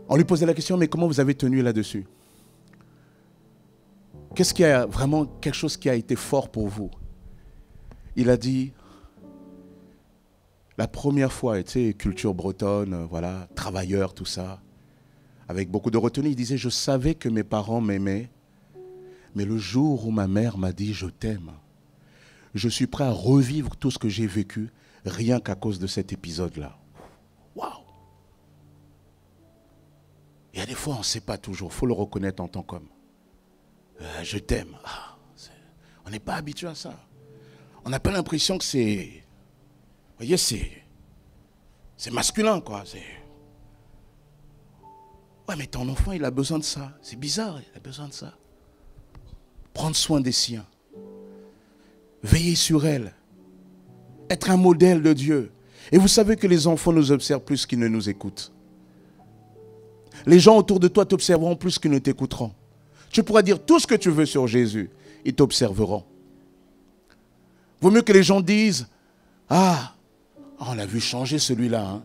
On lui posait la question, mais comment vous avez tenu là-dessus? Qu'est-ce qui a vraiment quelque chose qui a été fort pour vous? Il a dit, la première fois, tu sais, culture bretonne, voilà, travailleur, tout ça, avec beaucoup de retenue, il disait, je savais que mes parents m'aimaient, mais le jour où ma mère m'a dit, je t'aime, je suis prêt à revivre tout ce que j'ai vécu, rien qu'à cause de cet épisode-là. Waouh! Il y a des fois, on ne sait pas toujours. Il faut le reconnaître en tant qu'homme. Je t'aime. On n'est pas habitué à ça. On n'a pas l'impression que c'est... Vous voyez, c'est masculin, quoi. Ouais, mais ton enfant, il a besoin de ça. C'est bizarre, il a besoin de ça. Prendre soin des siens. Veiller sur elle. Être un modèle de Dieu. Et vous savez que les enfants nous observent plus qu'ils ne nous écoutent. Les gens autour de toi t'observeront plus qu'ils ne t'écouteront. Tu pourras dire tout ce que tu veux sur Jésus. Ils t'observeront. Vaut mieux que les gens disent, ah, on a vu changer celui-là, hein,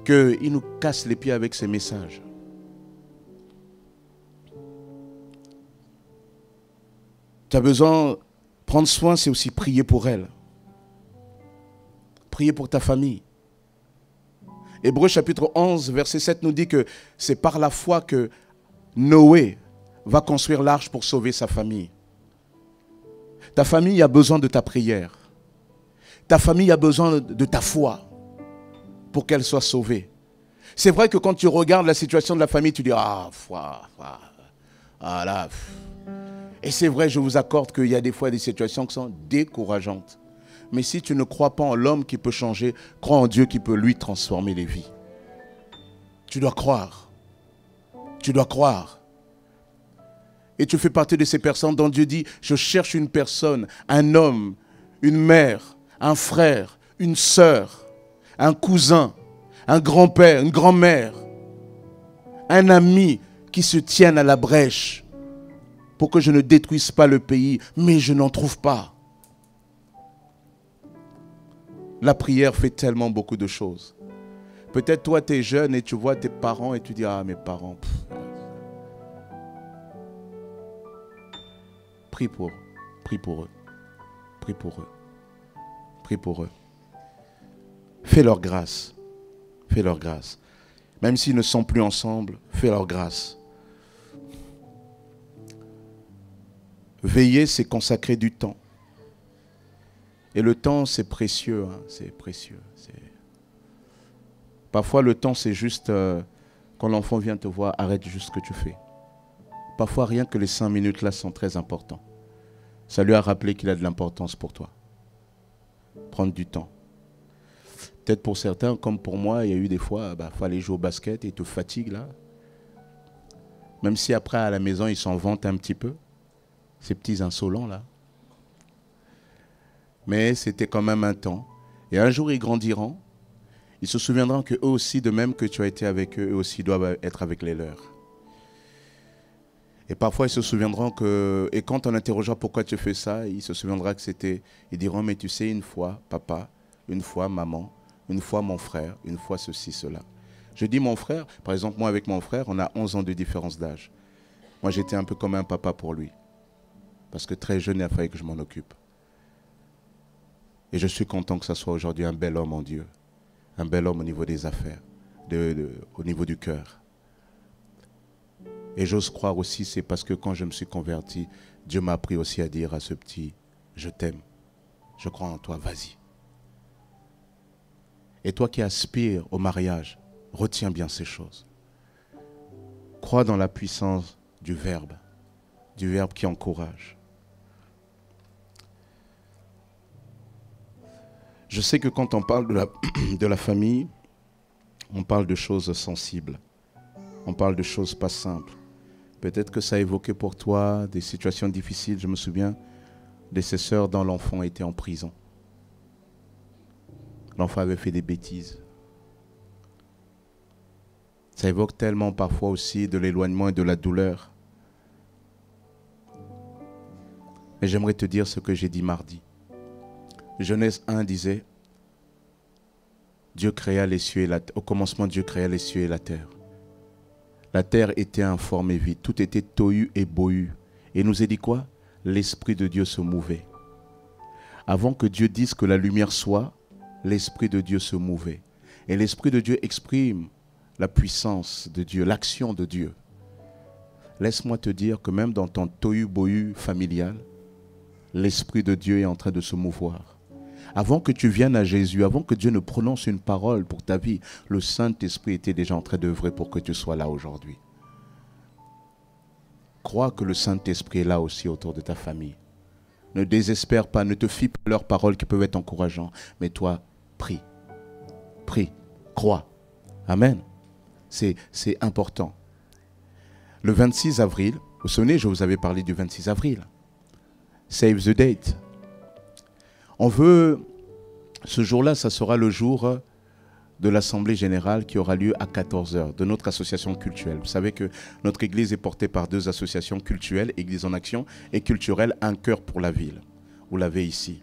qu'il nous casse les pieds avec ses messages. Tu as besoin de prendre soin, c'est aussi prier pour elle. Priez pour ta famille. Hébreux chapitre 11, verset 7 nous dit que c'est par la foi que Noé va construire l'arche pour sauver sa famille. Ta famille a besoin de ta prière. Ta famille a besoin de ta foi pour qu'elle soit sauvée. C'est vrai que quand tu regardes la situation de la famille, tu dis, ah là. Et c'est vrai, je vous accorde qu'il y a des fois des situations qui sont décourageantes. Mais si tu ne crois pas en l'homme qui peut changer, crois en Dieu qui peut lui transformer les vies. Tu dois croire. Tu dois croire. Et tu fais partie de ces personnes dont Dieu dit, je cherche une personne, un homme, une mère, un frère, une sœur, un cousin, un grand-père, une grand-mère, un ami qui se tienne à la brèche pour que je ne détruise pas le pays, mais je n'en trouve pas. La prière fait tellement beaucoup de choses. Peut-être toi, tu es jeune et tu vois tes parents et tu dis, ah, mes parents, prie pour eux, prie pour eux, prie pour eux, prie pour eux. Fais leur grâce, fais leur grâce. Même s'ils ne sont plus ensemble, fais leur grâce. Veiller, c'est consacrer du temps. Et le temps, c'est précieux, hein, c'est précieux. Parfois, le temps, c'est juste quand l'enfant vient te voir, arrête juste ce que tu fais. Parfois, rien que les 5 minutes là sont très importants. Ça lui a rappelé qu'il a de l'importance pour toi. Prendre du temps. Peut-être pour certains, comme pour moi, il y a eu des fois, il faut aller jouer au basket et ils te fatiguent là. Même si après, à la maison, ils s'en vantent un petit peu. Ces petits insolents là. Mais c'était quand même un temps. Et un jour, ils grandiront. Ils se souviendront qu'eux aussi, de même que tu as été avec eux, eux aussi doivent être avec les leurs. Et parfois, ils se souviendront que... Et quand on interrogera pourquoi tu fais ça, ils se souviendront que c'était... Ils diront, mais tu sais, une fois, papa, une fois, maman, une fois, mon frère, une fois, ceci, cela. Je dis mon frère, par exemple, moi avec mon frère, on a 11 ans de différence d'âge. Moi, j'étais un peu comme un papa pour lui. Parce que très jeune, il a fallu que je m'en occupe. Et je suis content que ça soit aujourd'hui un bel homme en Dieu. Un bel homme au niveau des affaires, au niveau du cœur. Et j'ose croire aussi, c'est parce que quand je me suis converti, Dieu m'a appris aussi à dire à ce petit, je t'aime, je crois en toi, vas-y. Et toi qui aspires au mariage, retiens bien ces choses. Crois dans la puissance du verbe qui encourage. Je sais que quand on parle de la famille, on parle de choses sensibles. On parle de choses pas simples. Peut-être que ça a évoqué pour toi des situations difficiles. Je me souviens de ses sœurs dont l'enfant était en prison. L'enfant avait fait des bêtises. Ça évoque tellement parfois aussi de l'éloignement et de la douleur. Et j'aimerais te dire ce que j'ai dit mardi. Genèse 1 disait, Dieu créa les cieux et la terre. Au commencement, Dieu créa les cieux et la terre. La terre était informe et vide. Tout était tohu et bohu. Et il nous a dit quoi? L'Esprit de Dieu se mouvait. Avant que Dieu dise que la lumière soit, l'Esprit de Dieu se mouvait. Et l'Esprit de Dieu exprime la puissance de Dieu, l'action de Dieu. Laisse-moi te dire que même dans ton tohu bohu familial, l'Esprit de Dieu est en train de se mouvoir. Avant que tu viennes à Jésus, avant que Dieu ne prononce une parole pour ta vie, le Saint-Esprit était déjà en train d'œuvrer pour que tu sois là aujourd'hui. Crois que le Saint-Esprit est là aussi autour de ta famille. Ne désespère pas, ne te fie pas à leurs paroles qui peuvent être encourageantes. Mais toi, prie. Prie. Crois. Amen. C'est important. Le 26 avril, vous vous souvenez, je vous avais parlé du 26 avril. Save the date. On veut, ce jour-là, ça sera le jour de l'Assemblée Générale qui aura lieu à 14h, de notre association cultuelle. Vous savez que notre église est portée par 2 associations cultuelles, Église en Action et culturelle, un cœur pour la ville. Vous l'avez ici.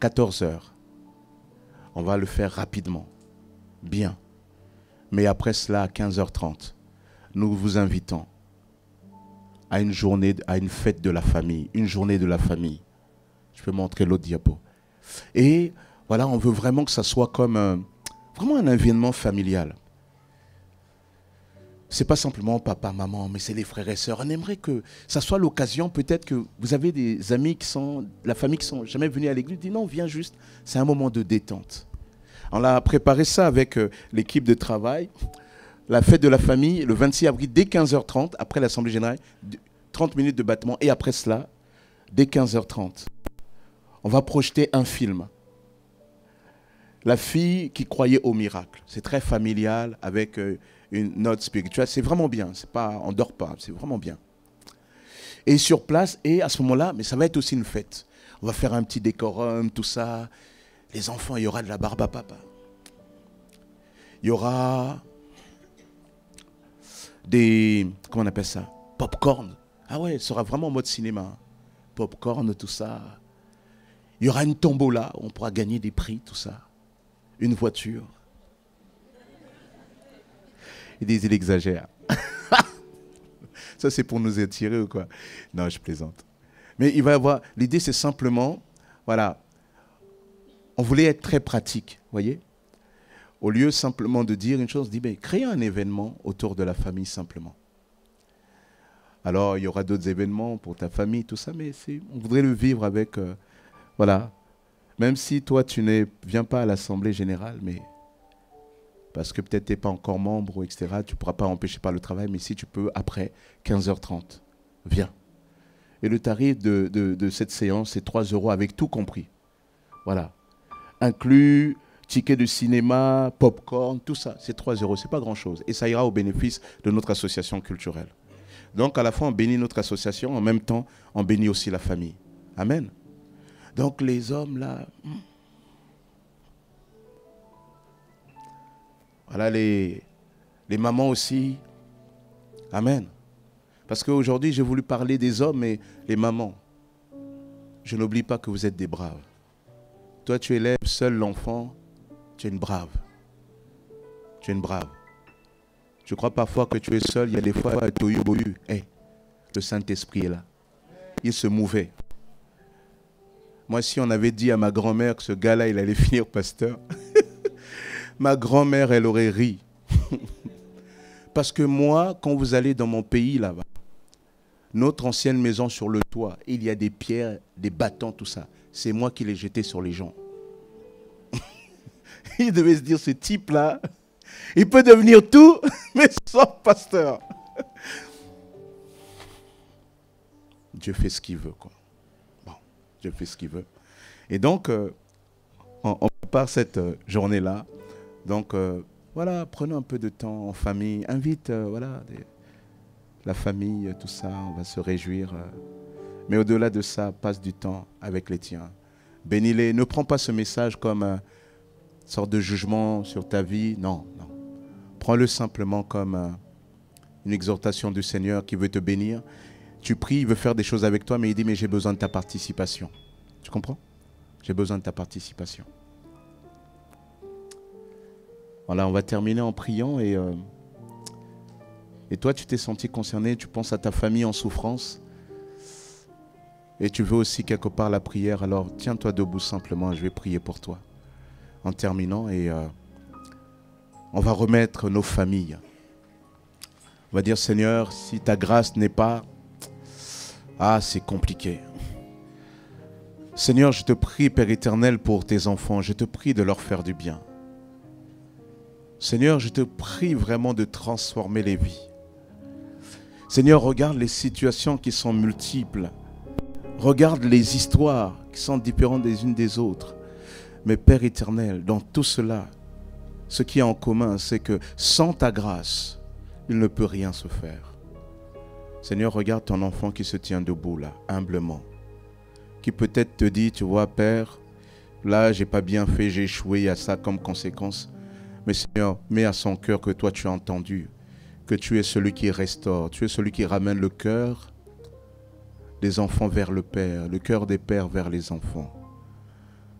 14h. On va le faire rapidement. Bien. Mais après cela, à 15h30, nous vous invitons à une journée, à une fête de la famille, une journée de la famille. Je peux montrer l'autre diapo. Et voilà, on veut vraiment que ça soit comme vraiment un événement familial. Ce n'est pas simplement papa, maman, mais c'est les frères et sœurs. On aimerait que ça soit l'occasion, peut-être que vous avez des amis qui sont, la famille qui sont jamais venus à l'église, dit non, viens juste, c'est un moment de détente. On a préparé ça avec l'équipe de travail. La fête de la famille, le 26 avril, dès 15h30, après l'Assemblée générale, 30 minutes de battement. Et après cela, dès 15h30, on va projeter un film. La fille qui croyait au miracle. C'est très familial, avec une note spirituelle. C'est vraiment bien. C'est pas, on ne dort pas, c'est vraiment bien. Et sur place, et à ce moment-là, mais ça va être aussi une fête. On va faire un petit décorum, tout ça. Les enfants, il y aura de la barbe à papa. Il y aura des, comment on appelle ça, popcorn. Ah ouais, ce sera vraiment en mode cinéma. Popcorn, tout ça. Il y aura une tombola, on pourra gagner des prix, tout ça. Une voiture. Ils disent, il exagère. Ça, c'est pour nous attirer ou quoi? Non, je plaisante. Mais il va y avoir, l'idée, c'est simplement, voilà, on voulait être très pratique, vous voyez? Au lieu simplement de dire une chose, on dit, ben, créez un événement autour de la famille simplement. Alors, il y aura d'autres événements pour ta famille, tout ça, mais on voudrait le vivre avec, voilà. Même si toi, tu ne viens pas à l'Assemblée générale, mais parce que peut-être tu n'es pas encore membre, etc., tu ne pourras pas empêcher par le travail, mais si tu peux, après 15h30, viens. Et le tarif de cette séance, c'est 3 € avec tout compris. Voilà. Inclus ticket de cinéma, popcorn, tout ça, c'est 3 €, c'est pas grand-chose. Et ça ira au bénéfice de notre association culturelle. Donc, à la fois, on bénit notre association, en même temps, on bénit aussi la famille. Amen. Donc, les hommes, là... Voilà, les mamans aussi. Amen. Parce qu'aujourd'hui, j'ai voulu parler des hommes et les mamans. Je n'oublie pas que vous êtes des braves. Toi, tu élèves seul l'enfant, tu es une brave. Tu es une brave. Je crois parfois que tu es seul, il y a des fois, hey, le Saint-Esprit est là. Il se mouvait. Moi, si on avait dit à ma grand-mère que ce gars-là, il allait finir pasteur, ma grand-mère, elle aurait ri. Parce que moi, quand vous allez dans mon pays, là-bas, notre ancienne maison sur le toit, il y a des pierres, des bâtons, tout ça. C'est moi qui les jetais sur les gens. Il devait se dire, ce type-là, il peut devenir tout, mais sauf pasteur. Dieu fait ce qu'il veut, quoi. Bon, Dieu fait ce qu'il veut. Et donc, on prépare cette journée-là. Donc, voilà, prenons un peu de temps en famille. Invite, voilà, la famille, tout ça, on va se réjouir. Mais au-delà de ça, passe du temps avec les tiens. Bénis-les. Ne prends pas ce message comme une sorte de jugement sur ta vie. Non, non. Prends-le simplement comme une exhortation du Seigneur qui veut te bénir. Tu pries, il veut faire des choses avec toi, mais il dit, mais j'ai besoin de ta participation. Tu comprends? J'ai besoin de ta participation. Voilà, on va terminer en priant et toi, tu t'es senti concerné, tu penses à ta famille en souffrance et tu veux aussi quelque part la prière, alors tiens-toi debout simplement, je vais prier pour toi. En terminant et on va remettre nos familles. On va dire, Seigneur, si ta grâce n'est pas... Ah, c'est compliqué. Seigneur, je te prie, Père éternel, pour tes enfants, je te prie de leur faire du bien. Seigneur, je te prie vraiment de transformer les vies. Seigneur, regarde les situations qui sont multiples. Regarde les histoires qui sont différentes des unes des autres. Mais Père éternel, dans tout cela, ce qui est en commun, c'est que sans ta grâce, il ne peut rien se faire. Seigneur, regarde ton enfant qui se tient debout là, humblement. Qui peut-être te dit, tu vois, Père, là, j'ai pas bien fait, j'ai échoué, il y a ça comme conséquence. Mais Seigneur, mets à son cœur que toi tu as entendu, que tu es celui qui restaure, tu es celui qui ramène le cœur des enfants vers le Père, le cœur des pères vers les enfants.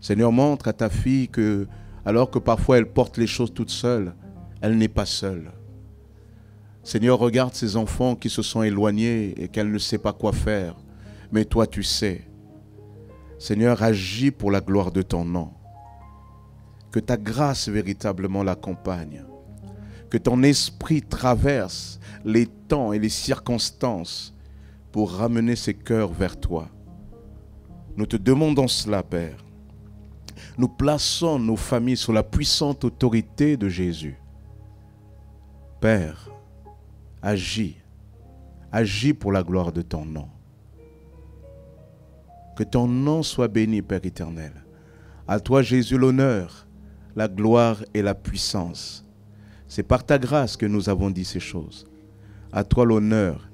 Seigneur, montre à ta fille que, alors que parfois elle porte les choses toute seule, elle n'est pas seule. Seigneur, regarde ces enfants qui se sont éloignés et qu'elle ne sait pas quoi faire, mais toi tu sais. Seigneur, agis pour la gloire de ton nom. Que ta grâce véritablement l'accompagne. Que ton esprit traverse les temps et les circonstances pour ramener ces cœurs vers toi. Nous te demandons cela, Père. nous plaçons nos familles sous la puissante autorité de Jésus. Père, agis. Agis pour la gloire de ton nom. Que ton nom soit béni, Père éternel. À toi, Jésus, l'honneur, la gloire et la puissance. C'est par ta grâce que nous avons dit ces choses. À toi l'honneur,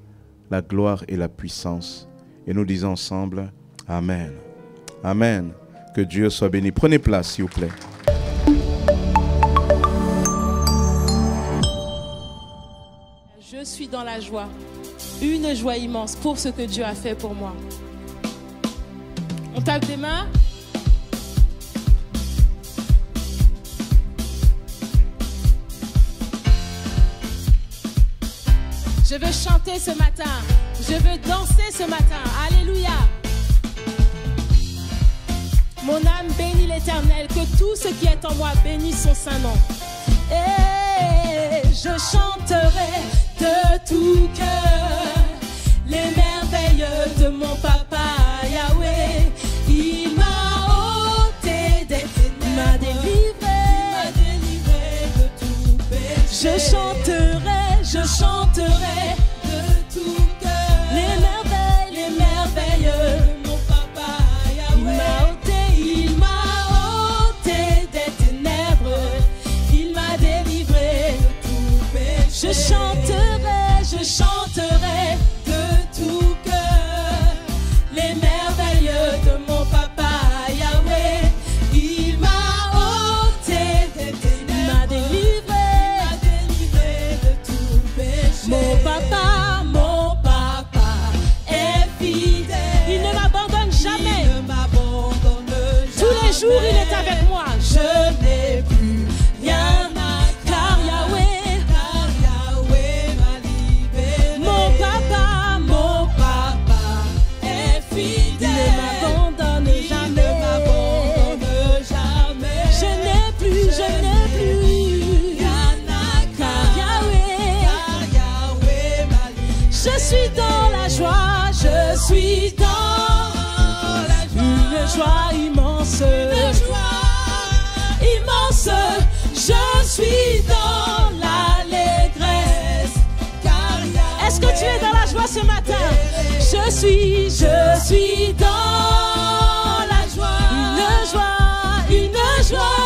la gloire et la puissance. Et nous disons ensemble, Amen. Amen. Que Dieu soit béni. Prenez place, s'il vous plaît. Je suis dans la joie. Une joie immense pour ce que Dieu a fait pour moi. On tape des mains. Je veux chanter ce matin. Je veux danser ce matin. Alléluia. Mon âme bénit l'Éternel. Que tout ce qui est en moi bénisse son saint nom. Et je chanterai de tout cœur les merveilles de mon papa Yahweh. Il m'a ôté des ténèbres, il m'a délivré de tout péché. Je chanterai de tout cœur les merveilles de mon papa Yahweh. Il m'a ôté des ténèbres, il m'a délivré de tout péché. Je chanterai de tout cœur les merveilles de mon papa Yahweh. Il m'a ôté des ténèbres, il m'a délivré de tout péché. Mon papa est fidèle. Il ne m'abandonne jamais. Tous les jours il est avec moi. Je n'ai plus rien à car Yahweh m'a libéré. Mon papa est fidèle. Il ne m'abandonne jamais. Je n'ai plus rien à car Yahweh m'a libéré. Je suis dans la joie, une joie immense, je suis dans l'allégresse. Est-ce que tu es dans la joie ce matin? Je suis dans la joie, une joie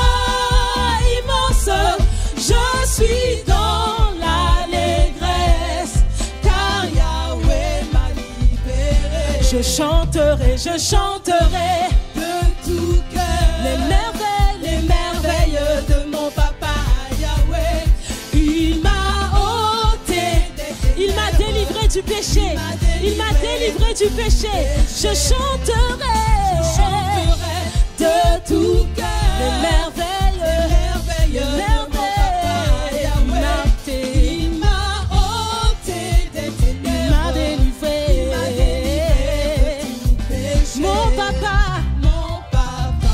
immense. Je suis dans l'allégresse, car Yahweh m'a libéré. Je chanterai de tout cœur les merveilles de mon papa Yahweh. Il m'a ôté, il m'a délivré du péché. Il m'a délivré du péché. Je chanterai de tout cœur les merveilles de mon papa Yahweh. Il m'a ôté des ténèbres, il m'a délivré de tout péché. Mon papa,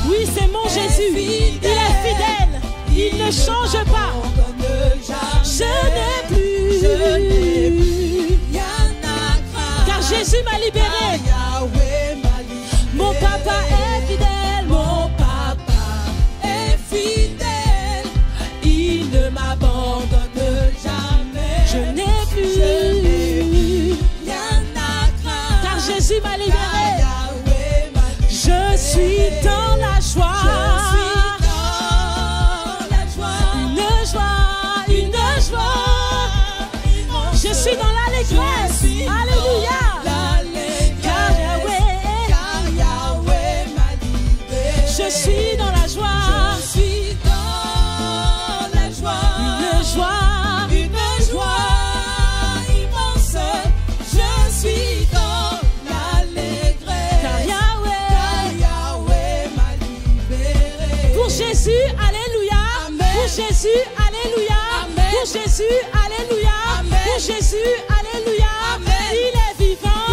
oui, c'est mon Jésus. Il est fidèle, il ne change pas. Je n'ai plus rien à craindre, car Jésus m'a libéré. Mon papa est fidèle, il ne m'abandonne jamais. Je n'ai plus rien à craindre, car Jésus m'a libéré. Je suis dans la joie, une joie. Je suis dans l'allégresse. Alléluia. Car Yahweh m'a libéré. Je suis dans la joie. Une joie immense. Je suis dans l'allégresse. Car Yahweh m'a libéré. Pour Jésus, alléluia. Amen. Pour Jésus, alléluia. Amen. Pour Jésus, alléluia. Amen. Pour Jésus, alléluia. Amen. Il est vivant.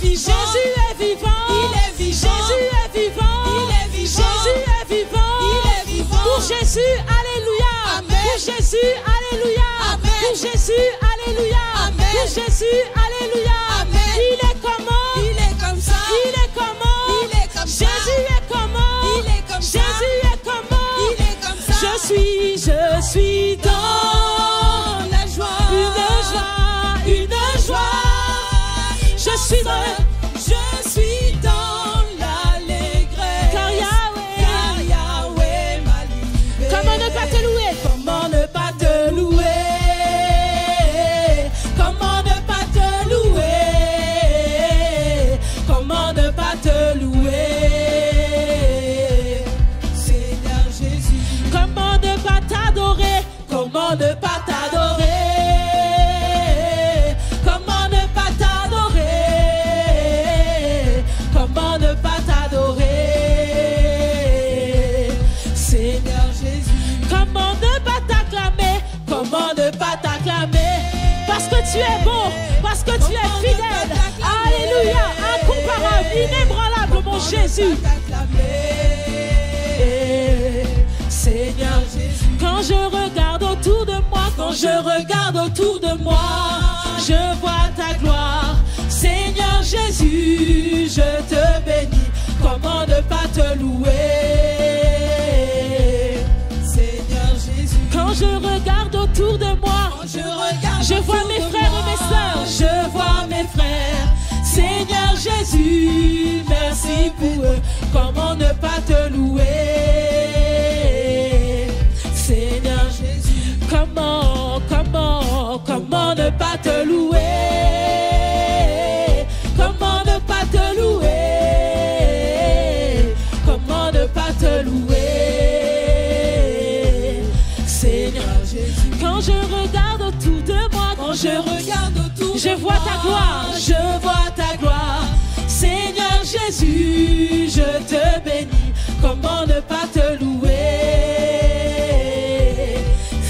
Jésus est vivant. Jésus est vivant. Jésus est vivant. Pour Jésus, alléluia. Amen. Pour Jésus, alléluia. Amen. Pour Jésus, alléluia. Amen. Pour Jésus, alléluia. Amen. Il est comment? Il est comme ça. Il est comment? Il est comme ça. Jésus est comment? Il est comme ça. Jésus est je suis dans l'allégresse. Car Yahweh m'a libéré. Comment ne pas te louer? Comment ne pas te louer? Comment ne pas te louer? Comment ne pas te louer? Seigneur Jésus. Comment ne pas t'adorer? Comment ne pas t'adorer? Comment ne pas t'adorer? Comment ne pas t'adorer? Seigneur Jésus. Comment ne pas t'acclamer? Comment ne pas t'acclamer? Parce que tu es bon, parce que tu es fidèle. Alléluia, incomparable, inébranlable, mon Jésus. Seigneur Jésus. Quand je regarde autour de moi, Quand je regarde autour de moi, je vois ta gloire. Seigneur Jésus, je te bénis. Comment ne pas te louer? Seigneur Jésus. quand je regarde autour de moi, Quand je regarde je vois autour mes de frères moi, et mes sœurs. Je vois mes frères. Seigneur Jésus, merci pour eux. Comment ne pas te louer? Seigneur Jésus. Comment ne pas te louer? Comment ne pas te louer? Comment ne pas te louer? Seigneur Jésus. Quand je regarde autour de moi, Quand je regarde autour je de vois moi, ta gloire. je vois ta gloire. Seigneur Jésus, je te bénis. Comment ne pas te louer?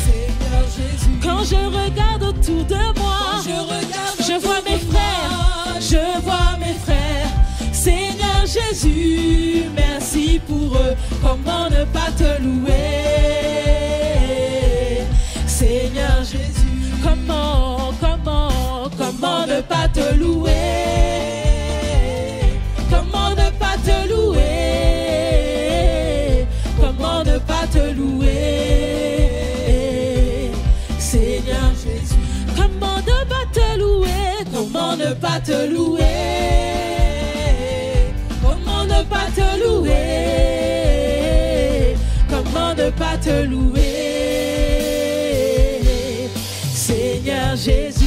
Seigneur Jésus. quand je regarde autour de moi, je vois mes frères. Je vois mes frères. Seigneur Jésus, merci pour eux. Comment ne pas te louer? Seigneur Jésus. Comment ne pas te louer? Comment ne pas te louer? Comment ne pas te louer? Seigneur Jésus. Comment ne pas te louer? Comment ne pas te louer? Comment ne pas te louer? Comment ne pas te louer? Seigneur Jésus.